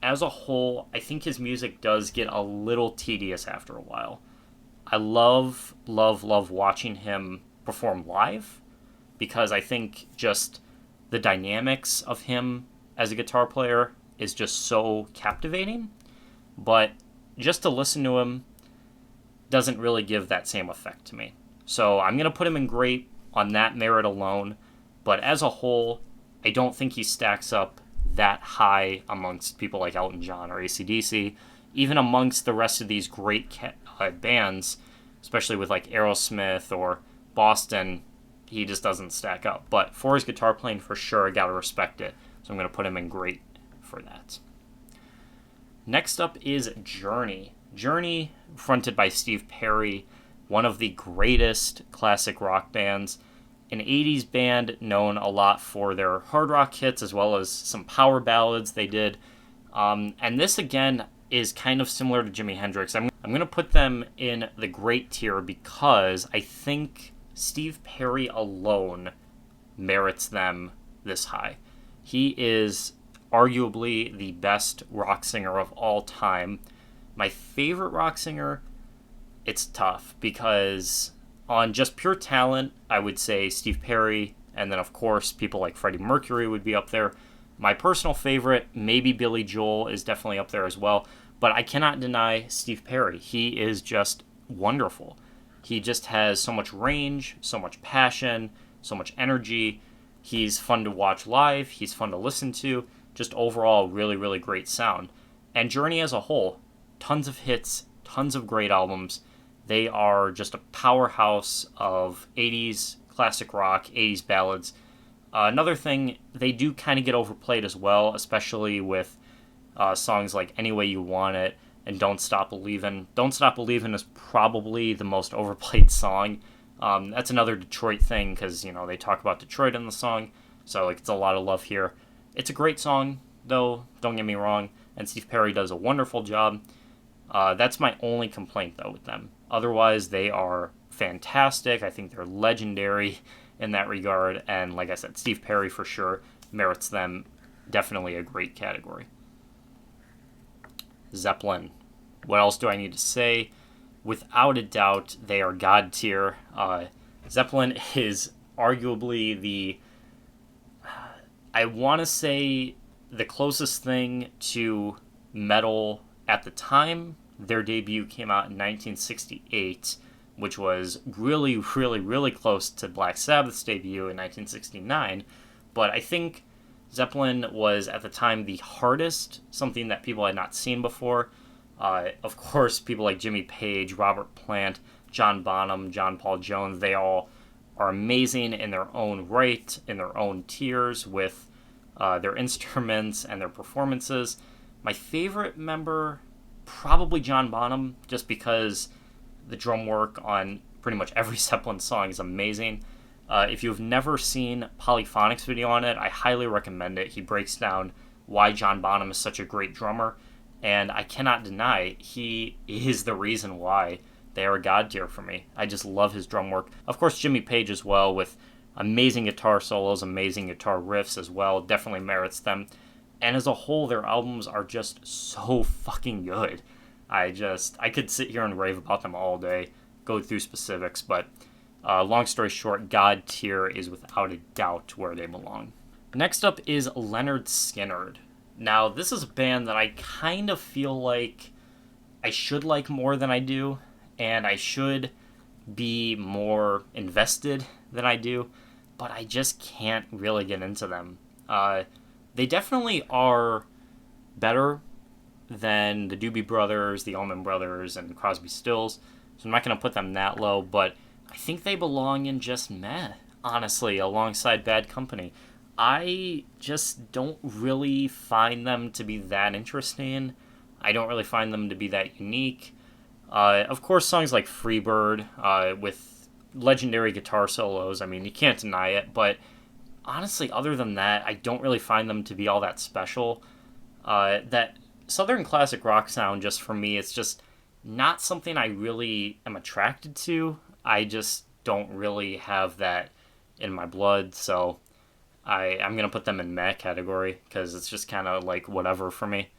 as a whole, I think his music does get a little tedious after a while. I love, love, love watching him perform live because I think just the dynamics of him as a guitar player is just so captivating. But just to listen to him doesn't really give that same effect to me. So I'm going to put him in great on that merit alone. But as a whole, I don't think he stacks up that high amongst people like Elton John or AC/DC, even amongst the rest of these great bands, especially with like Aerosmith or Boston. He just doesn't stack up. But for his guitar playing, for sure, I gotta respect it. So I'm going to put him in great for that. Next up is Journey. Journey, fronted by Steve Perry, one of the greatest classic rock bands. An 80s band known a lot for their hard rock hits as well as some power ballads they did. And this, again, is kind of similar to Jimi Hendrix. I'm going to put them in the great tier because I think Steve Perry alone merits them this high. He is arguably the best rock singer of all time. My favorite rock singer, it's tough because on just pure talent, I would say Steve Perry, and then of course people like Freddie Mercury would be up there. My personal favorite, maybe Billy Joel, is definitely up there as well, but I cannot deny Steve Perry. He is just wonderful. He just has so much range, so much passion, so much energy. He's fun to watch live. He's fun to listen to. Just overall, really, really great sound. And Journey as a whole, tons of hits, tons of great albums. They are just a powerhouse of 80s classic rock, 80s ballads. Another thing, they do kind of get overplayed as well, especially with songs like Any Way You Want It and Don't Stop Believin'. Don't Stop Believin' is probably the most overplayed song. That's another Detroit thing because, they talk about Detroit in the song, so it's a lot of love here. It's a great song, though, don't get me wrong, and Steve Perry does a wonderful job. That's my only complaint, though, with them. Otherwise, they are fantastic. I think they're legendary, in that regard. And like I said, Steve Perry for sure merits them. Definitely a great category. Zeppelin. What else do I need to say? Without a doubt, they are God tier. Zeppelin is arguably I want to say, the closest thing to metal at the time. Their debut came out in 1968, which was really, really, really close to Black Sabbath's debut in 1969. But I think Zeppelin was, at the time, the hardest, something that people had not seen before. Of course, people like Jimmy Page, Robert Plant, John Bonham, John Paul Jones, they all are amazing in their own right, in their own tiers, with their instruments and their performances. My favorite member, probably John Bonham, just because the drum work on pretty much every Zeppelin song is amazing. If you've never seen Polyphonic's video on it, I highly recommend it. He breaks down why John Bonham is such a great drummer, and I cannot deny he is the reason why they are God tier for me. I just love his drum work. Of course, Jimmy Page as well, with amazing guitar solos, amazing guitar riffs as well, definitely merits them. And as a whole, their albums are just so fucking good. I could sit here and rave about them all day, go through specifics, but long story short, God tier is without a doubt where they belong. Next up is Leonard Skinner. Now, this is a band that I kind of feel like I should like more than I do, and I should be more invested than I do, but I just can't really get into them. They definitely are better than the Doobie Brothers, the Allman Brothers, and Crosby Stills, so I'm not going to put them that low, but I think they belong in just meh, honestly, alongside Bad Company. I just don't really find them to be that interesting. I don't really find them to be that unique. Of course, songs like Freebird, with legendary guitar solos, I mean, you can't deny it, but honestly, other than that, I don't really find them to be all that special. That Southern classic rock sound, just for me, it's just not something I really am attracted to. I just don't really have that in my blood, so I'm going to put them in meh category, because it's just kind of like whatever for me.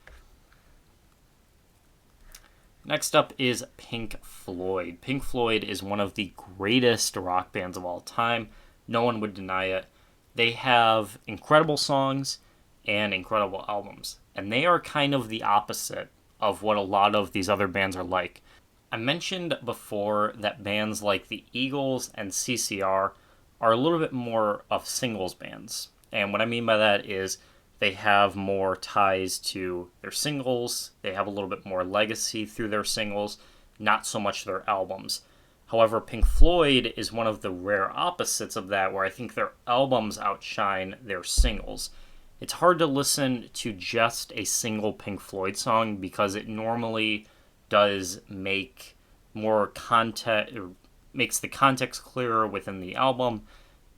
Next up is Pink Floyd. Pink Floyd is one of the greatest rock bands of all time. No one would deny it. They have incredible songs and incredible albums, and they are kind of the opposite of what a lot of these other bands are like. I mentioned before that bands like the Eagles and CCR are a little bit more of singles bands, and what I mean by that is they have more ties to their singles, they have a little bit more legacy through their singles, not so much their albums. However, Pink Floyd is one of the rare opposites of that, where I think their albums outshine their singles. It's hard to listen to just a single Pink Floyd song, because it normally does make more context, or makes the context clearer within the album.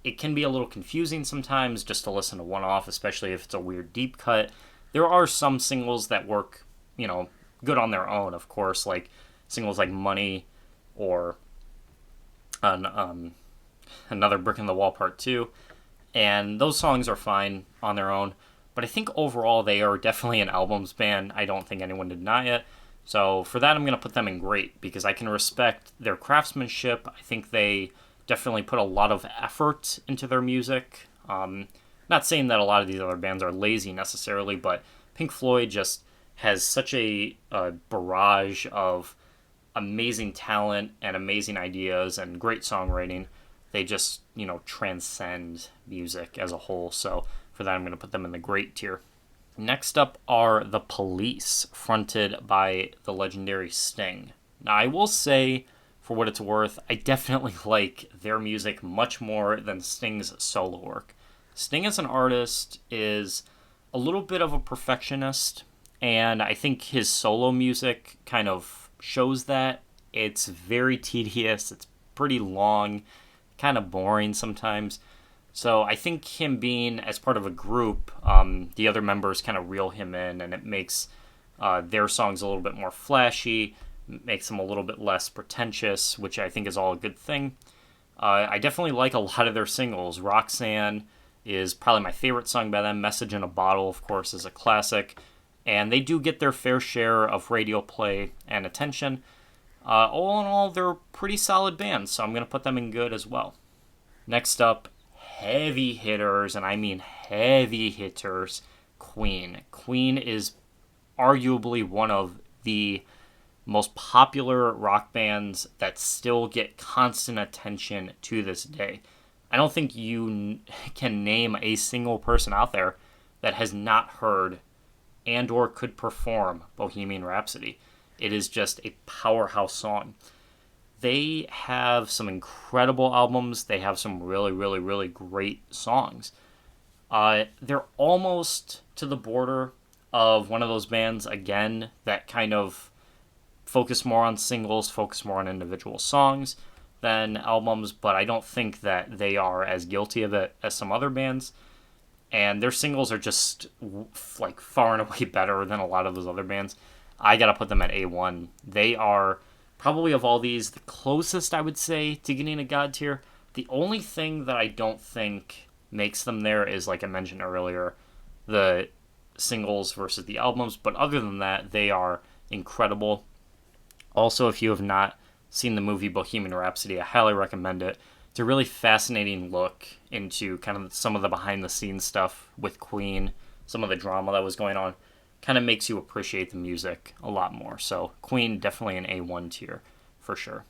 It can be a little confusing sometimes just to listen to one off, especially if it's a weird deep cut. There are some singles that work, good on their own, of course, like singles like Money or Another Brick in the Wall Part 2. And those songs are fine on their own. But I think overall they are definitely an albums band. I don't think anyone would deny it. So for that, I'm going to put them in great, because I can respect their craftsmanship. I think they definitely put a lot of effort into their music. Not saying that a lot of these other bands are lazy necessarily, but Pink Floyd just has such a barrage of amazing talent and amazing ideas and great songwriting. They just, transcend music as a whole. So for that, I'm going to put them in the great tier. Next up are The Police, fronted by the legendary Sting. Now, I will say, for what it's worth, I definitely like their music much more than Sting's solo work. Sting as an artist is a little bit of a perfectionist, and I think his solo music kind of shows that. It's very tedious, it's pretty long, kind of boring sometimes. So I think him being as part of a group, the other members kind of reel him in, and it makes their songs a little bit more flashy, makes them a little bit less pretentious, which I think is all a good thing. I definitely like a lot of their singles. Roxanne is probably my favorite song by them. Message in a Bottle, of course, is a classic. And they do get their fair share of radio play and attention. All in all, they're a pretty solid band, so I'm going to put them in good as well. Next up, heavy hitters, and I mean heavy hitters, Queen. Queen is arguably one of the most popular rock bands that still get constant attention to this day. I don't think you can name a single person out there that has not heard and or could perform Bohemian Rhapsody. It is just a powerhouse song. They have some incredible albums. They have some really, really, really great songs. They're almost to the border of one of those bands, again, that kind of focus more on singles, focus more on individual songs than albums, but I don't think that they are as guilty of it as some other bands. And their singles are just like far and away better than a lot of those other bands. I gotta put them at A1. They are probably of all these the closest, I would say, to getting a God tier. The only thing that I don't think makes them there is, like I mentioned earlier, the singles versus the albums. But other than that, they are incredible. Also, if you have not seen the movie Bohemian Rhapsody, I highly recommend it. It's a really fascinating look into kind of some of the behind-the-scenes stuff with Queen, some of the drama that was going on. Kind of makes you appreciate the music a lot more. So Queen, definitely an A1 tier for sure.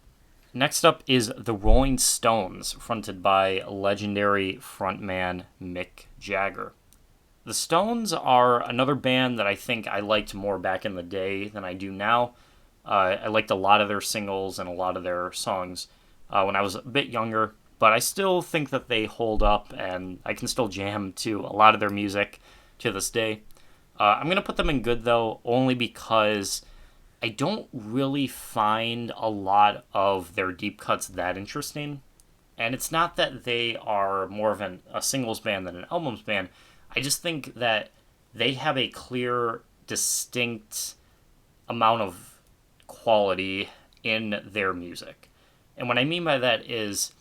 Next up is the Rolling Stones, fronted by legendary frontman Mick Jagger. The Stones are another band that I think I liked more back in the day than I do now. I liked a lot of their singles and a lot of their songs when I was a bit younger, but I still think that they hold up and I can still jam to a lot of their music to this day. I'm going to put them in good, though, only because I don't really find a lot of their deep cuts that interesting. And it's not that they are more of a singles band than an albums band. I just think that they have a clear, distinct amount of quality in their music. And what I mean by that is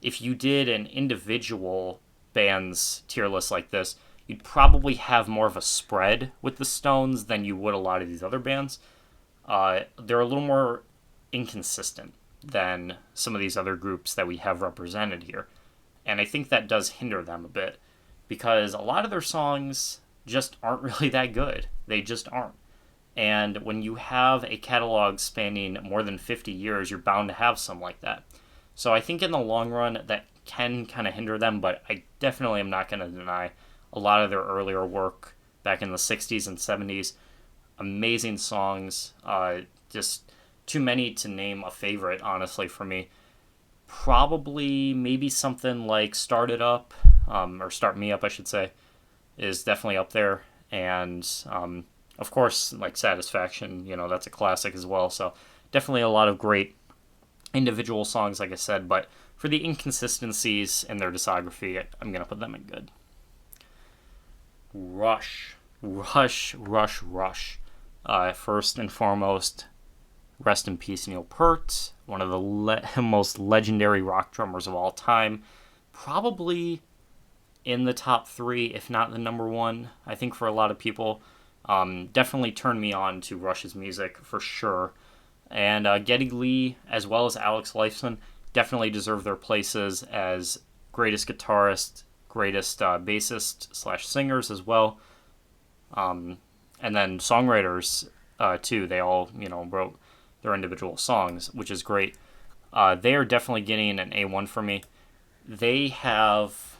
if you did an individual band's tier list like this, you'd probably have more of a spread with the Stones than you would a lot of these other bands. They're a little more inconsistent than some of these other groups that we have represented here. And I think that does hinder them a bit because a lot of their songs just aren't really that good. They just aren't. And when you have a catalog spanning more than 50 years, you're bound to have some like that. So I think in the long run, that can kind of hinder them, but I definitely am not going to deny a lot of their earlier work back in the 60s and 70s. Amazing songs. Just too many to name a favorite, honestly, for me. Probably maybe something like Start It Up, or Start Me Up, I should say, is definitely up there. And, of course, like Satisfaction, that's a classic as well. So definitely a lot of great individual songs, like I said. But for the inconsistencies in their discography, I'm going to put them in good. Rush. First and foremost, rest in peace, Neil Peart, one of the most legendary rock drummers of all time. Probably in the top 3, if not the number 1, I think, for a lot of people. Definitely turned me on to Rush's music for sure. And Geddy Lee, as well as Alex Lifeson, definitely deserve their places as greatest guitarist, greatest bassist / singers as well. And then songwriters, too. They all, wrote their individual songs, which is great. They are definitely getting an A1 for me. They have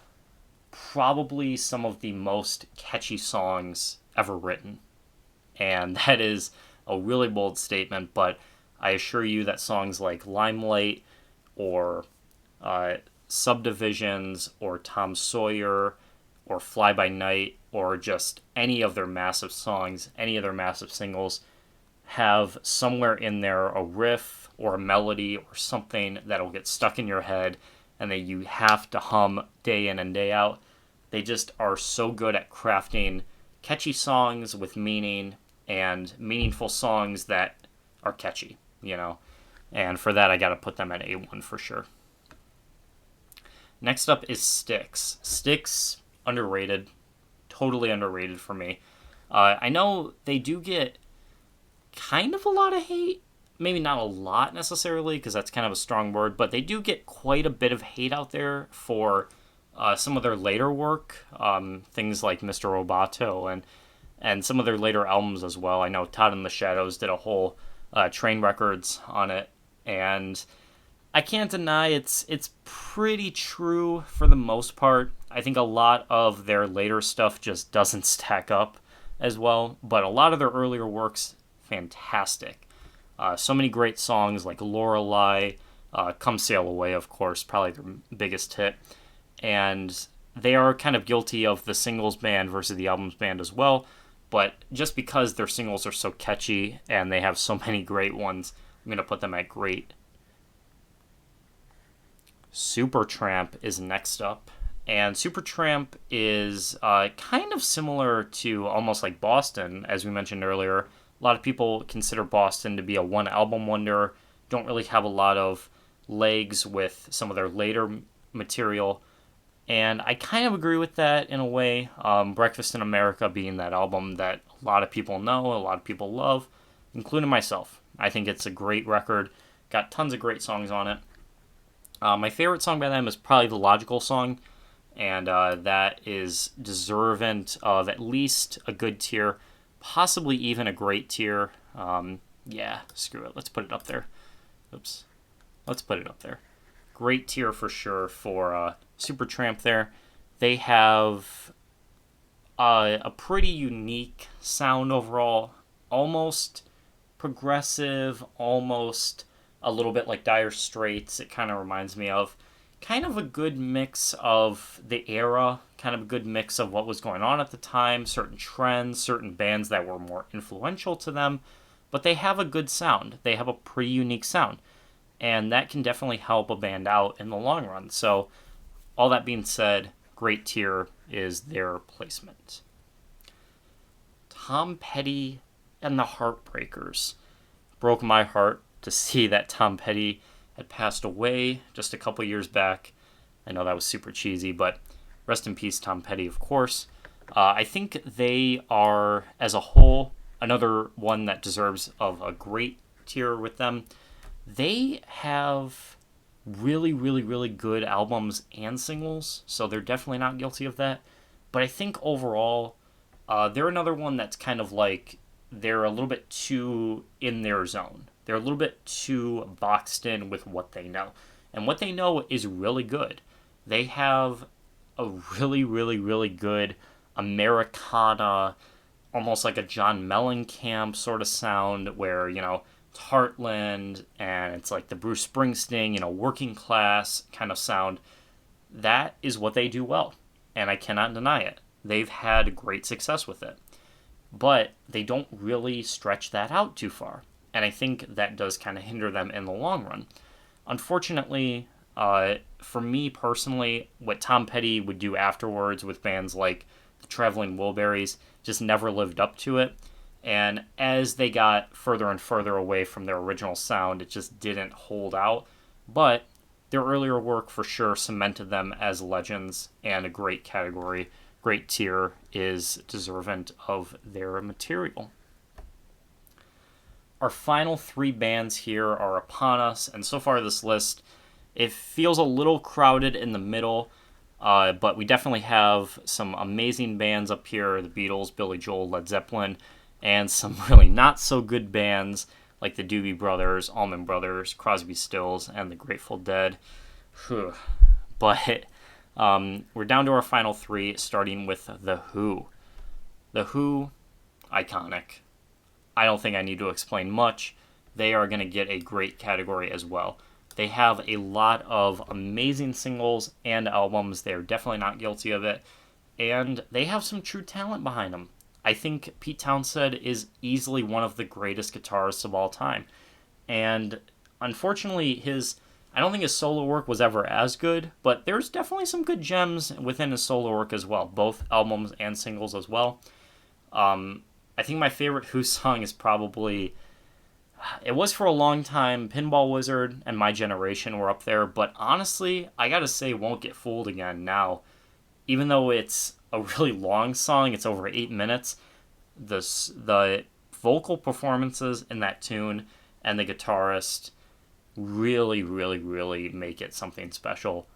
probably some of the most catchy songs ever written. And that is a really bold statement, but I assure you that songs like Limelight or Subdivisions or Tom Sawyer or Fly By Night or just any of their massive songs, any of their massive singles, have somewhere in there a riff or a melody or something that'll get stuck in your head and that you have to hum day in and day out. They just are so good at crafting catchy songs with meaning and meaningful songs that are catchy, And for that, I got to put them at A1 for sure. Next up is Styx. Styx, underrated. Totally underrated for me. I know they do get kind of a lot of hate. Maybe not a lot necessarily, because that's kind of a strong word, but they do get quite a bit of hate out there for some of their later work, things like Mr. Roboto and some of their later albums as well. I know Todd in the Shadows did a whole Train Records on it, and I can't deny it's pretty true for the most part. I think a lot of their later stuff just doesn't stack up as well, but a lot of their earlier works, fantastic. So many great songs like Lorelei, Come Sail Away, of course, probably their biggest hit. And they are kind of guilty of the singles band versus the albums band as well. But just because their singles are so catchy and they have so many great ones, I'm going to put them at great. Supertramp is next up. And Supertramp is kind of similar to almost like Boston, as we mentioned earlier. A lot of people consider Boston to be a one-album wonder, don't really have a lot of legs with some of their later material, and I kind of agree with that in a way. Breakfast in America being that album that a lot of people know, a lot of people love, including myself. I think it's a great record, got tons of great songs on it. My favorite song by them is probably the Logical song, and that is deserving of at least a good tier, possibly even a great tier. Yeah, screw it. Let's put it up there. Oops. Let's put it up there. Great tier for sure for Supertramp there. They have a pretty unique sound overall. Almost progressive, almost a little bit like Dire Straits. It kind of reminds me of kind of a good mix of the era, kind of a good mix of what was going on at the time, certain trends, certain bands that were more influential to them, but they have a good sound. They have a pretty unique sound, and that can definitely help a band out in the long run. So all that being said, great tier is their placement. Tom Petty and the Heartbreakers. Broke my heart to see that Tom Petty had passed away just a couple years back. I know that was super cheesy, but rest in peace, Tom Petty, of course. I think they are, as a whole, another one that deserves of a great tier with them. They have really, really, really good albums and singles, so they're definitely not guilty of that. But I think overall, they're another one that's kind of like they're a little bit too in their zone. They're a little bit too boxed in with what they know. And what they know is really good. They have a really, really, really good Americana, almost like a John Mellencamp sort of sound where, it's Heartland and it's like the Bruce Springsteen, working class kind of sound. That is what they do well, and I cannot deny it. They've had great success with it. But they don't really stretch that out too far. And I think that does kind of hinder them in the long run. Unfortunately, for me personally, what Tom Petty would do afterwards with bands like the Traveling Wilburys just never lived up to it. And as they got further and further away from their original sound, it just didn't hold out. But their earlier work for sure cemented them as legends, and a great category, great tier is deserving of their material. Our final three bands here are upon us, and so far this list, it feels a little crowded in the middle, but we definitely have some amazing bands up here, the Beatles, Billy Joel, Led Zeppelin, and some really not so good bands like the Doobie Brothers, Allman Brothers, Crosby, Stills, and the Grateful Dead. But we're down to our final three, starting with The Who. The Who, iconic. I don't think I need to explain much. They are going to get a great category as well. They have a lot of amazing singles and albums. They're definitely not guilty of it. And they have some true talent behind them. I think Pete Townshend is easily one of the greatest guitarists of all time. And unfortunately, I don't think his solo work was ever as good, but there's definitely some good gems within his solo work as well, both albums and singles as well. I think my favorite Who song is probably It was for a long time. Pinball Wizard and My Generation were up there, but honestly, I gotta say, Won't Get Fooled Again now. Even though it's a really long song, it's over 8 minutes. The vocal performances in that tune and the guitarist really, really, really make it something special.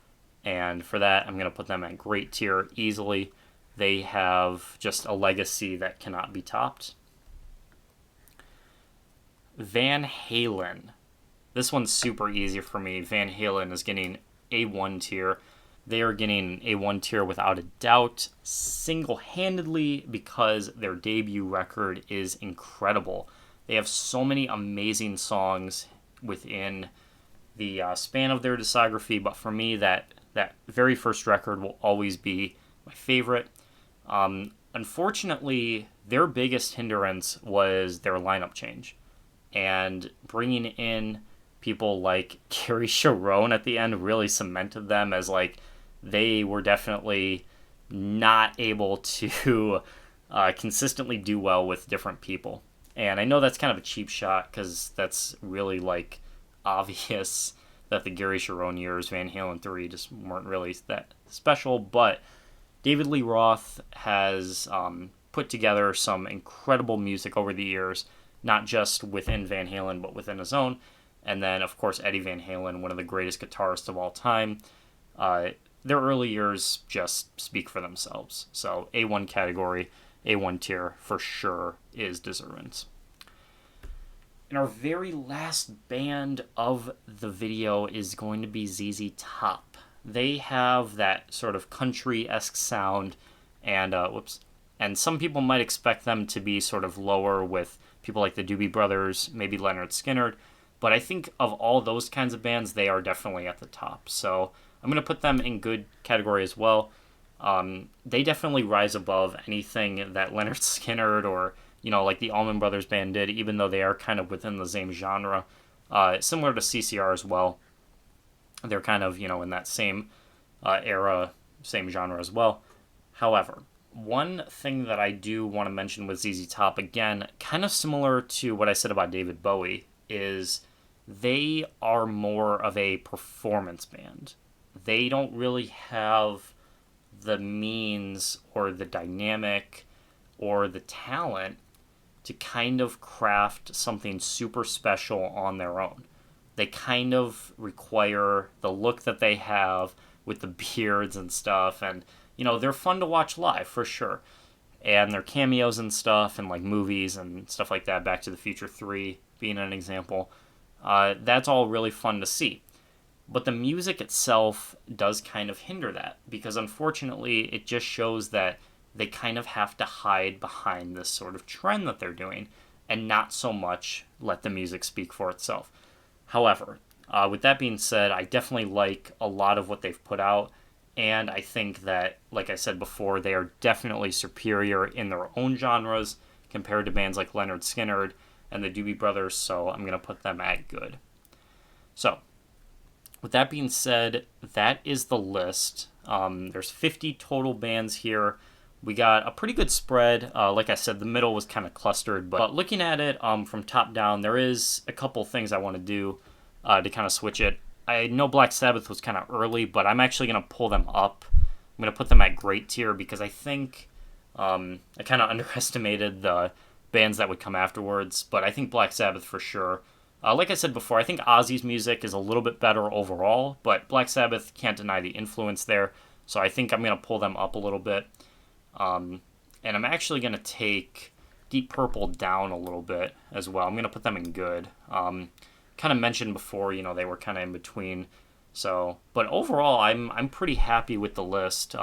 And for that, I'm gonna put them at great tier easily. They have just a legacy that cannot be topped. Van Halen. This one's super easy for me. Van Halen is getting A1 tier. They are getting A1 tier without a doubt, single-handedly, because their debut record is incredible. They have so many amazing songs within the span of their discography, but for me, that very first record will always be my favorite. Unfortunately, their biggest hindrance was their lineup change, and bringing in people like Gary Sharon at the end really cemented them as like they were definitely not able to consistently do well with different people. And I know that's kind of a cheap shot because that's really like obvious that the Gary Sharon years, Van Halen 3, just weren't really that special. But David Lee Roth has put together some incredible music over the years, not just within Van Halen, but within his own. And then, of course, Eddie Van Halen, one of the greatest guitarists of all time. Their early years just speak for themselves. So A1 category, A1 tier for sure is deserving. And our very last band of the video is going to be ZZ Top. They have that sort of country-esque sound, and and some people might expect them to be sort of lower with people like the Doobie Brothers, maybe Leonard Skinner, but I think of all those kinds of bands, they are definitely at the top. So I'm going to put them in good category as well. They definitely rise above anything that Leonard Skinner or, like the Allman Brothers Band did, even though they are kind of within the same genre. Similar to CCR as well. They're kind of, in that same era, same genre as well. However, one thing that I do want to mention with ZZ Top, again, kind of similar to what I said about David Bowie, is they are more of a performance band. They don't really have the means or the dynamic or the talent to kind of craft something super special on their own. They kind of require the look that they have with the beards and stuff, and they're fun to watch live for sure. And their cameos and stuff, and like movies and stuff like that, Back to the Future 3 being an example, that's all really fun to see. But the music itself does kind of hinder that, because unfortunately it just shows that they kind of have to hide behind this sort of trend that they're doing and not so much let the music speak for itself. However, with that being said, I definitely like a lot of what they've put out, and I think that, like I said before, they are definitely superior in their own genres compared to bands like Leonard Skinner and the Doobie Brothers, so I'm going to put them at good. So, with that being said, that is the list. There's 50 total bands here. We got a pretty good spread. Like I said, the middle was kind of clustered, but looking at it from top down, there is a couple things I want to do to kind of switch it. I know Black Sabbath was kind of early, but I'm actually going to pull them up. I'm going to put them at great tier because I think I kind of underestimated the bands that would come afterwards, but I think Black Sabbath for sure. Like I said before, I think Ozzy's music is a little bit better overall, but Black Sabbath can't deny the influence there, so I think I'm going to pull them up a little bit. And I'm actually going to take Deep Purple down a little bit as well. I'm going to put them in good. Kind of mentioned before, they were kind of in between. So, but overall, I'm pretty happy with the list.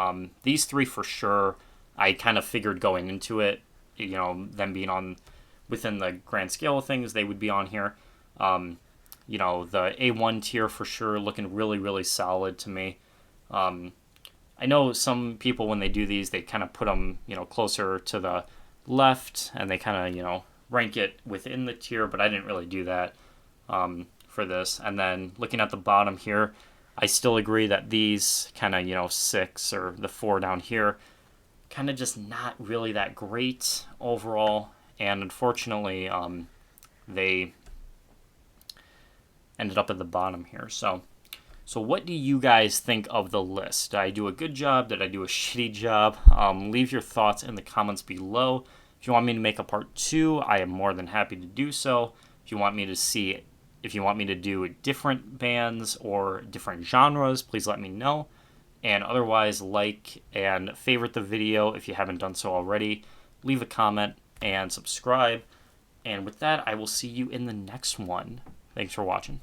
These three for sure, I kind of figured going into it, them being on within the grand scale of things, they would be on here. The A1 tier for sure, looking really, really solid to me. I know some people, when they do these, they kind of put them, closer to the left, and they kind of, rank it within the tier, but I didn't really do that for this. And then looking at the bottom here, I still agree that these kind of, 6 or the 4 down here, kind of just not really that great overall. And unfortunately, they ended up at the bottom here. So what do you guys think of the list? Did I do a good job? Did I do a shitty job? Leave your thoughts in the comments below. If you want me to make a part 2, I am more than happy to do so. If you want me to do different bands or different genres, please let me know. And otherwise, like and favorite the video if you haven't done so already. Leave a comment and subscribe. And with that, I will see you in the next one. Thanks for watching.